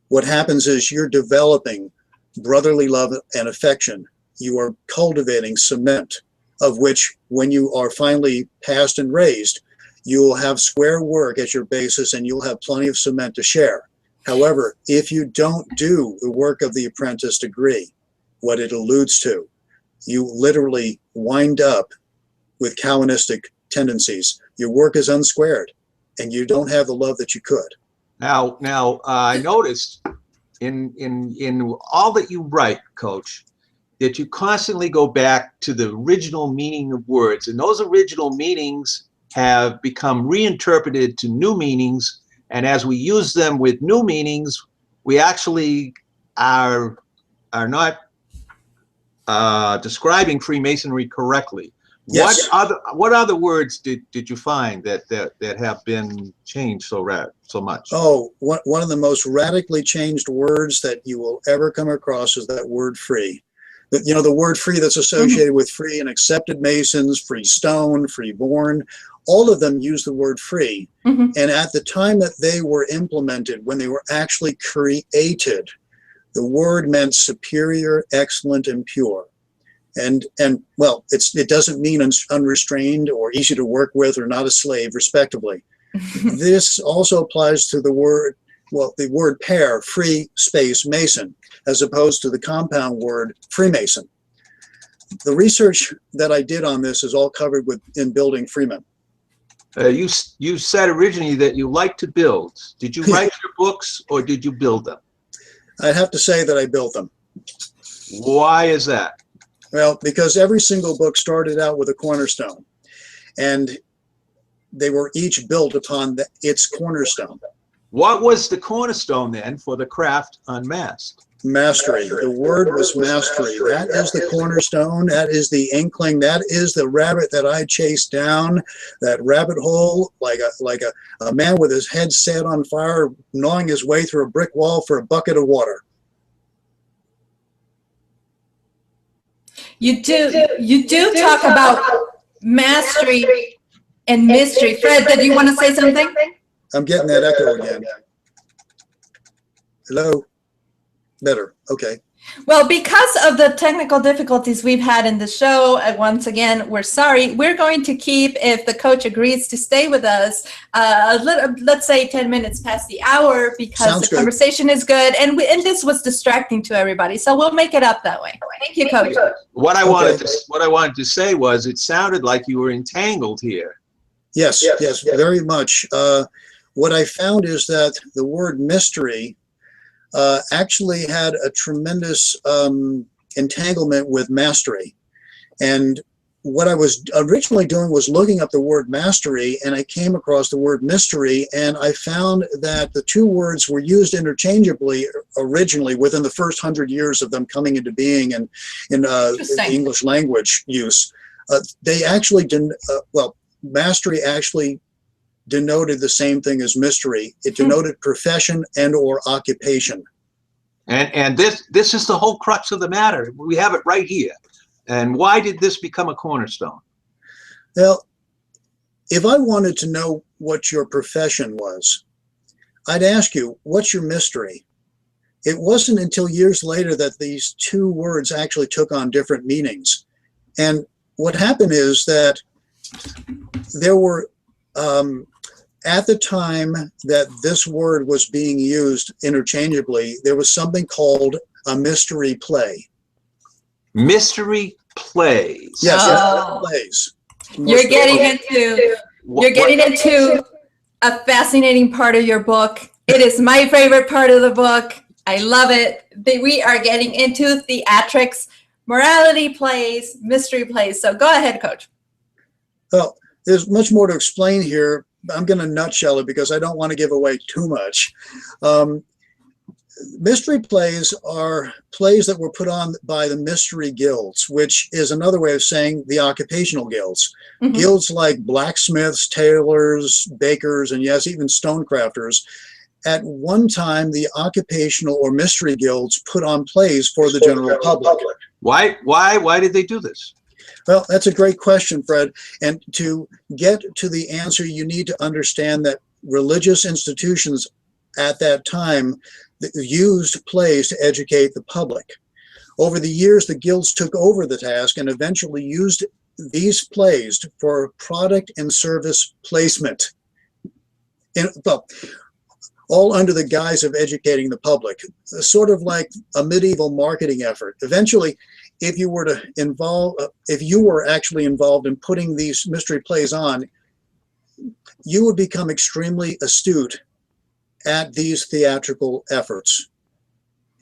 what happens is you're developing brotherly love and affection. You are cultivating cement, of which when you are finally passed and raised, you will have square work as your basis and you'll have plenty of cement to share. However, if you don't do the work of the apprentice degree, what it alludes to, you literally wind up with Calvinistic tendencies. Your work is unsquared and you don't have the love that you could. Now, I noticed in all that you write, Coach, that you constantly go back to the original meaning of words, and those original meanings have become reinterpreted to new meanings, and as we use them with new meanings, we actually are not describing Freemasonry correctly. Yes. What other words did you find that have been changed so much? Oh, one of the most radically changed words that you will ever come across is that word free. You know, the word free that's associated with free and accepted Masons, free stone, free born, all of them use the word free. Mm-hmm. And at the time that they were implemented, when they were actually created, the word meant superior, excellent, and pure. And well, it doesn't mean unrestrained or easy to work with or not a slave, respectively. This also applies to the word pair, free space Mason, as opposed to the compound word Freemason. The research that I did on this is all covered in Building Freemen. You said originally that you like to build. Did you write your books or did you build them? I'd have to say that I built them. Why is that? Well, because every single book started out with a cornerstone, and they were each built upon its cornerstone. What was the cornerstone then for the craft Unmasked? Mastery. The word was mastery. That is the cornerstone. That is the inkling. That is the rabbit that I chased down that rabbit hole like a man with his head set on fire, gnawing his way through a brick wall for a bucket of water. You do talk about mastery and mystery. Fred, did you want to say something? I'm getting that echo again. Hello? Better. Okay. Well, because of the technical difficulties we've had in the show, once again, we're sorry. We're going to keep, if the coach agrees to stay with us, let's say 10 minutes past the hour, because Sounds the good. conversation is good, and this was distracting to everybody. So we'll make it up that way. Thank you, Coach. What I wanted to say was it sounded like you were entangled here. Yes, very much. What I found is that the word mystery actually had a tremendous entanglement with mastery. And what I was originally doing was looking up the word mastery, and I came across the word mystery, and I found that the two words were used interchangeably originally within the first 100 years of them coming into being in English language use. They actually didn't, mastery actually denoted the same thing as mystery. It denoted profession and or occupation. And this is the whole crux of the matter. We have it right here. And why did this become a cornerstone? Well, if I wanted to know what your profession was, I'd ask you, what's your mystery? It wasn't until years later that these two words actually took on different meanings. And what happened is that there were, at the time that this word was being used interchangeably, there was something called a mystery play. Mystery plays. Yes, Oh. plays. You're getting into a fascinating part of your book. It is my favorite part of the book. I love it. We are getting into theatrics, morality plays, mystery plays. So go ahead, Coach. Well, there's much more to explain here, I'm going to nutshell it because I don't want to give away too much. Mystery plays are plays that were put on by the mystery guilds, which is another way of saying the occupational guilds. Mhm. Guilds like blacksmiths, tailors, bakers, and yes, even stonecrafters. At one time, the occupational or mystery guilds put on plays for the general public. Why did they do this? Well, that's a great question, Fred. And to get to the answer, you need to understand that religious institutions at that time used plays to educate the public. Over the years, the guilds took over the task and eventually used these plays for product and service placement, all under the guise of educating the public, sort of like a medieval marketing effort. Eventually, if you were actually involved in putting these mystery plays on, you would become extremely astute at these theatrical efforts.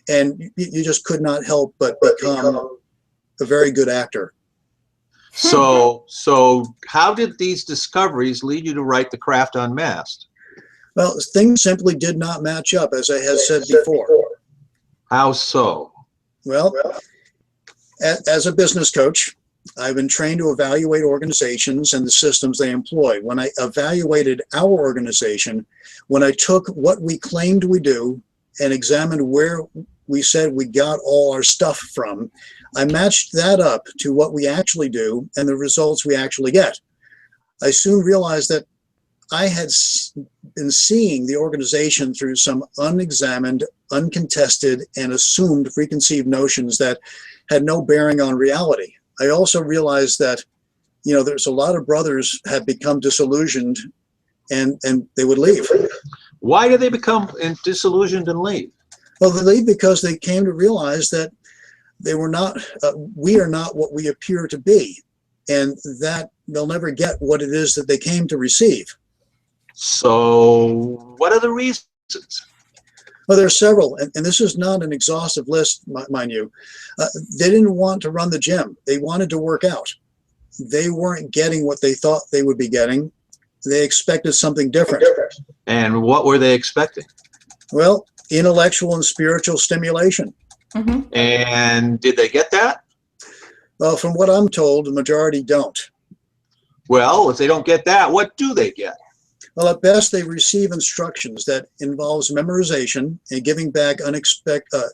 And you just could not help but become a very good actor. So how did these discoveries lead you to write The Craft Unmasked? Well, things simply did not match up, as I had said before. How so? Well, as a business coach, I've been trained to evaluate organizations and the systems they employ. When I evaluated our organization, when I took what we claimed we do and examined where we said we got all our stuff from, I matched that up to what we actually do and the results we actually get. I soon realized that I had been seeing the organization through some unexamined, uncontested, and assumed preconceived notions that had no bearing on reality. I also realized that, there's a lot of brothers have become disillusioned and they would leave. Why did they become disillusioned and leave? Well, they leave because they came to realize that we are not what we appear to be, and that they'll never get what it is that they came to receive. So what are the reasons? Well, there are several, and this is not an exhaustive list, mind you. They didn't want to run the gym. They wanted to work out. They weren't getting what they thought they would be getting. They expected something different. And what were they expecting? Well, intellectual and spiritual stimulation. Mm-hmm. And did they get that? Well, from what I'm told, the majority don't. Well, if they don't get that, what do they get? Well, at best, they receive instructions that involves memorization and giving back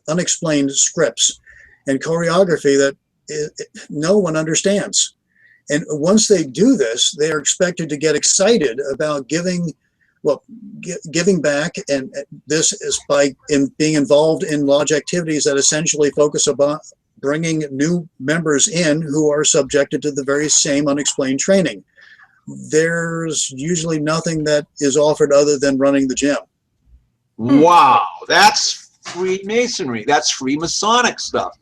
unexplained scripts and choreography that no one understands. And once they do this, they are expected to get excited about giving back, and this is by being involved in lodge activities that essentially focus about bringing new members in who are subjected to the very same unexplained training. There's usually nothing that is offered other than running the gym. Wow, that's Freemasonry. That's Freemasonic stuff.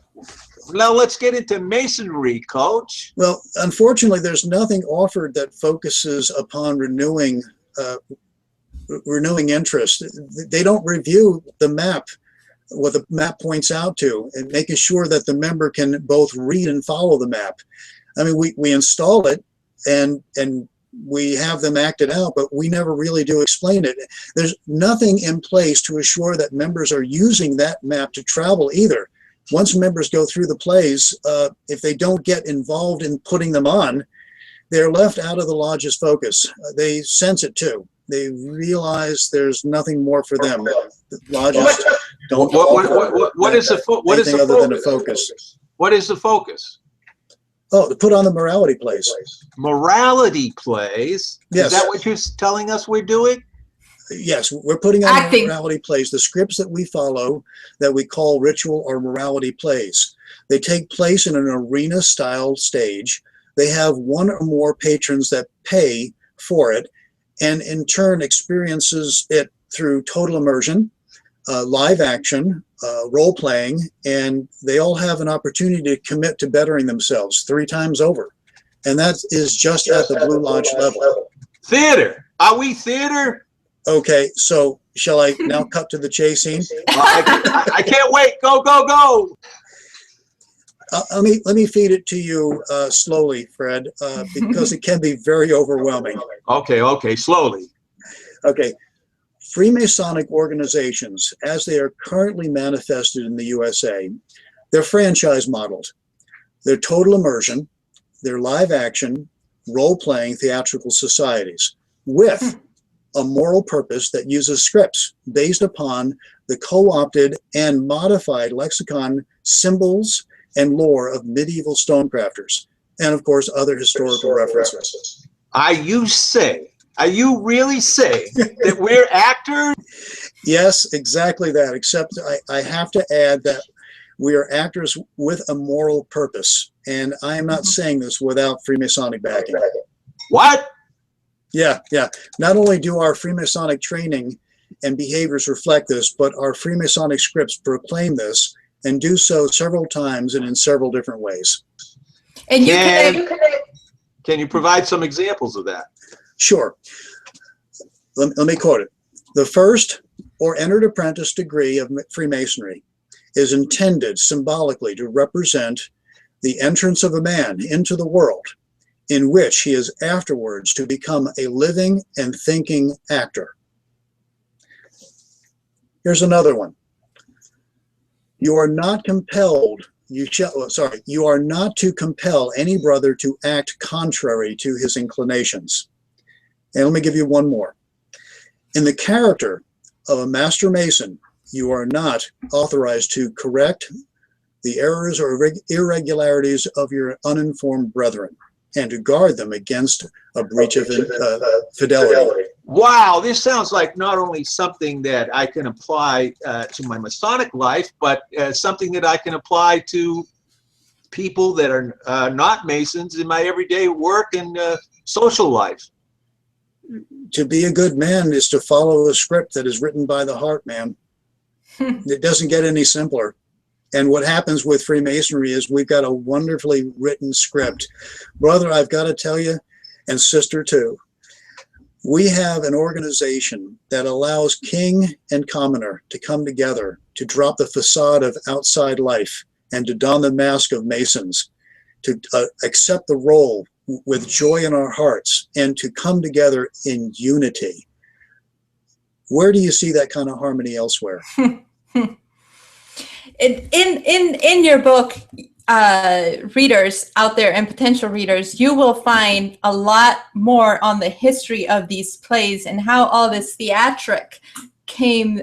Now let's get into Masonry, Coach. Well, unfortunately, there's nothing offered that focuses upon renewing interest. They don't review the map, what the map points out to, and making sure that the member can both read and follow the map. I mean, we install it and we have them act it out, but we never really do explain it. There's nothing in place to assure that members are using that map to travel either. Once members go through the plays, if they don't get involved in putting them on, they're left out of the lodge's focus. They sense it too. They realize there's nothing more for them. The lodges don't what is the focus. What is the focus? Oh, to put on the morality plays. Morality plays? Yes. Is that what you're telling us we're doing? Yes, we're putting on morality plays. The scripts that we follow that we call ritual or morality plays. They take place in an arena-style stage. They have one or more patrons that pay for it, and in turn experiences it through total immersion, live action, role-playing, and they all have an opportunity to commit to bettering themselves 3 times over. And that is just at the Blue Lodge level. Theater. Are we theater? Okay, so shall I now cut to the chase scene? I can't wait. Go, go, go. Let me feed it to you slowly, Fred, because it can be very overwhelming. Okay, slowly. Okay. Freemasonic organizations, as they are currently manifested in the USA, they're franchise modeled. They're total immersion, they're live action, role-playing theatrical societies with a moral purpose that uses scripts based upon the co-opted and modified lexicon, symbols, and lore of medieval stonecrafters, and of course, other historical references. Are you really saying that we're actors? Yes, exactly that, except I have to add that we are actors with a moral purpose, and I am not saying this without Freemasonic backing. What? Yeah. Not only do our Freemasonic training and behaviors reflect this, but our Freemasonic scripts proclaim this and do so several times and in several different ways. And Can you provide some examples of that? Sure. Let me quote it. The first or entered apprentice degree of Freemasonry is intended symbolically to represent the entrance of a man into the world in which he is afterwards to become a living and thinking actor. Here's another one. You are not compelled, you are not to compel any brother to act contrary to his inclinations. And let me give you one more. In the character of a Master Mason, you are not authorized to correct the errors or irregularities of your uninformed brethren and to guard them against a breach of fidelity. Wow, this sounds like not only something that I can apply to my Masonic life, but something that I can apply to people that are not Masons in my everyday work and social life. To be a good man is to follow a script that is written by the heart, man. It doesn't get any simpler. And what happens with Freemasonry is we've got a wonderfully written script. Brother, I've got to tell you, and sister too, we have an organization that allows king and commoner to come together, to drop the facade of outside life and to don the mask of Masons, to accept the role with joy in our hearts and to come together in unity. Where do you see that kind of harmony elsewhere? In your book, readers out there and potential readers, you will find a lot more on the history of these plays and how all this theatric came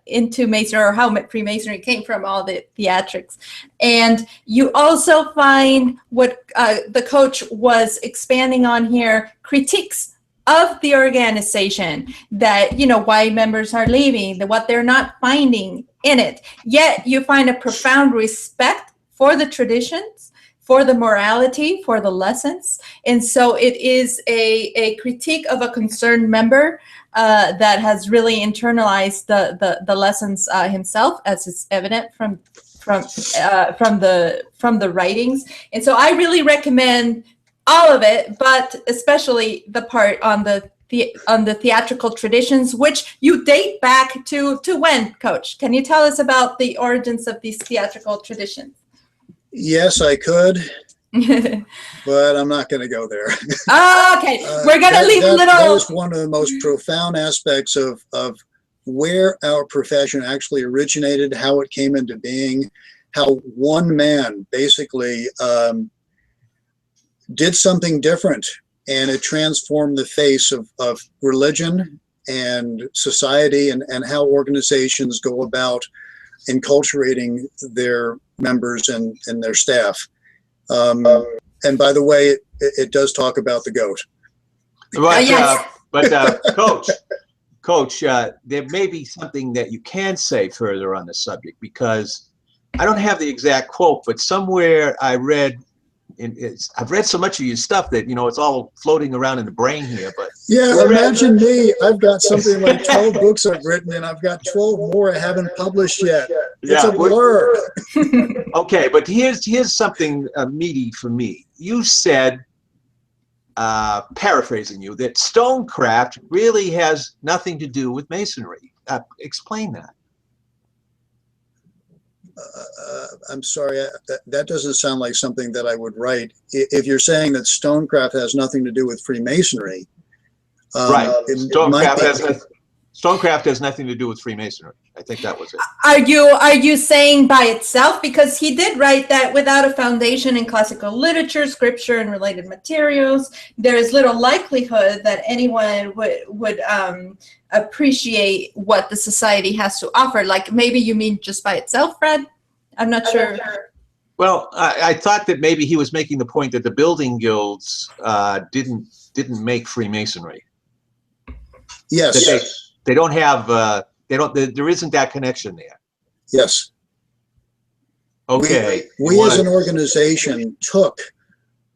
into Masonry, or how Freemasonry came from all the theatrics. And you also find what the coach was expanding on here, critiques of the organization, that, you know, why members are leaving, what they're not finding in it. Yet you find a profound respect for the traditions, for the morality, for the lessons. And so it is a critique of a concerned member that has really internalized the lessons himself, as is evident from the writings. And so I really recommend all of it, but especially the part on the theatrical traditions, which you date back to when, Coach? Can you tell us about the origins of these theatrical traditions? Yes, I could, but I'm not going to go there. Okay, we're going to leave a little. That is one of the most profound aspects of where our profession actually originated, how it came into being, how one man basically did something different, and it transformed the face of religion and society, and how organizations go about enculturating their members and their staff. And by the way, it does talk about the goat. But, yes. Coach, there may be something that you can say further on the subject, because I don't have the exact quote, but somewhere I read, I've read so much of your stuff that, you know, it's all floating around in the brain here. But yeah, imagine me. I've got something like 12 books I've written, and I've got 12 more I haven't published yet. It's a blur. Okay, but here's something meaty for me. You said, paraphrasing you, that stonecraft really has nothing to do with Masonry. Explain that. I'm sorry, that doesn't sound like something that I would write. If you're saying that stonecraft has nothing to do with Freemasonry, Right. It might be- Stonecraft has nothing to do with Freemasonry. I think that was it. Are you saying by itself? Because he did write that without a foundation in classical literature, scripture, and related materials, there is little likelihood that anyone would appreciate what the society has to offer. Like maybe you mean just by itself, Fred? I'm not sure. Well, I thought that maybe he was making the point that the building guilds didn't make Freemasonry. Yes. That they don't have, there isn't that connection there. Yes. Okay. We as an organization took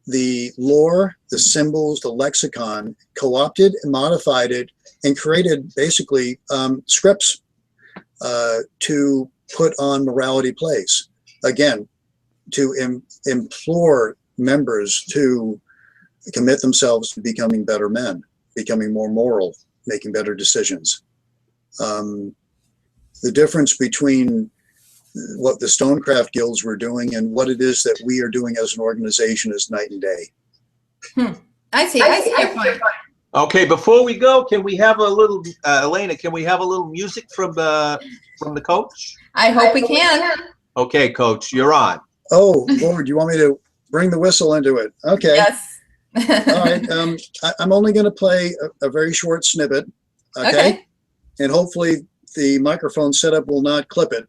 the lore, the symbols, the lexicon, co-opted and modified it, and created basically scripts to put on morality plays. Again, to implore members to commit themselves to becoming better men, becoming more moral, making better decisions. The difference between what the Stonecraft guilds were doing and what it is that we are doing as an organization is night and day. I see your point. Okay, before we go, can we have a little, Elena, can we have a little music from the coach? I hope we can. Okay, coach, you're on. Oh, Lord, you want me to bring the whistle into it? Okay. Yes. All right. I'm only going to play a very short snippet. Okay. And hopefully the microphone setup will not clip it.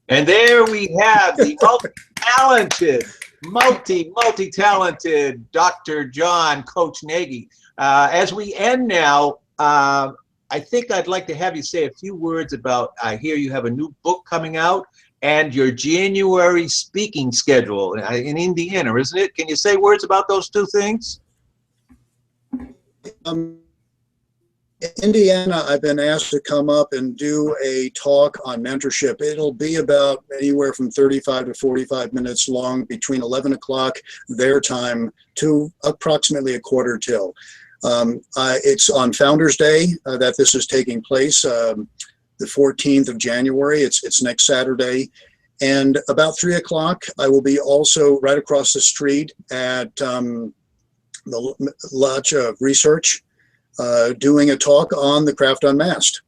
And there we have the multi-talented Dr. John Coach Nagy. As we end now, I think I'd like to have you say a few words about, I hear you have a new book coming out and your January speaking schedule in Indiana, isn't it? Can you say words about those two things? Indiana, I've been asked to come up and do a talk on mentorship. It'll be about anywhere from 35 to 45 minutes long, between 11 o'clock their time to approximately a quarter till. It's on Founders Day that this is taking place, the 14th of January. It's next Saturday. And about 3 o'clock, I will be also right across the street at the Lodge of Research, doing a talk on the craft unmasked.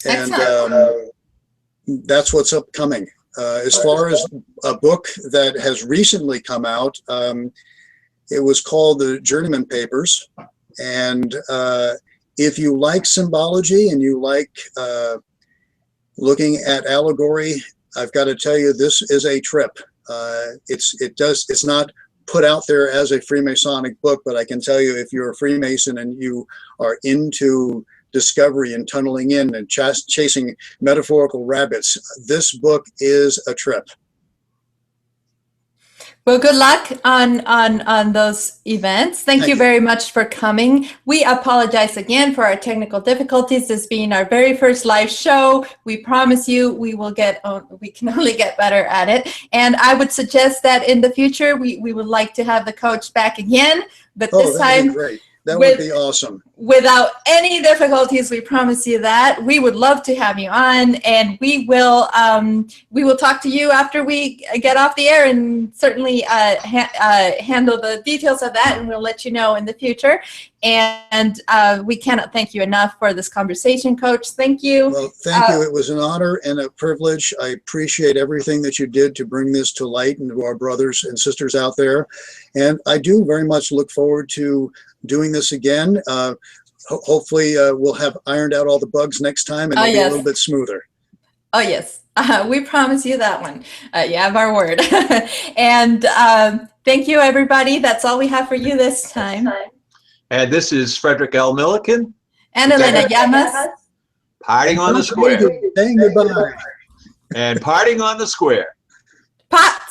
And that's what's upcoming. As far as a book that has recently come out, it was called the Journeyman Papers. And if you like symbology and you like looking at allegory, I've got to tell you, this is a trip. It's not put out there as a Freemasonic book, but I can tell you, if you're a Freemason and you are into discovery and tunneling in and chasing metaphorical rabbits, this book is a trip. Well, good luck on those events. Thank you very much for coming. We apologize again for our technical difficulties, this being our very first live show. We promise you we can only get better at it. And I would suggest that in the future, we would like to have the coach back again, but this time, great. That would be awesome. Without any difficulties, we promise you that. We would love to have you on, and we will talk to you after we get off the air, and certainly handle the details of that, and we'll let you know in the future. And we cannot thank you enough for this conversation, Coach. Thank you. Well, thank you. It was an honor and a privilege. I appreciate everything that you did to bring this to light and to our brothers and sisters out there. And I do very much look forward to doing this again. Hopefully we'll have ironed out all the bugs next time, and it'll be a little bit smoother. Oh, yes. We promise you that one. You have our word. And thank you, everybody. That's all we have for you this time. And this is Frederick L. Milliken. And Elena Llamas. Parting on the square. Saying goodbye. And parting on the square. Pot.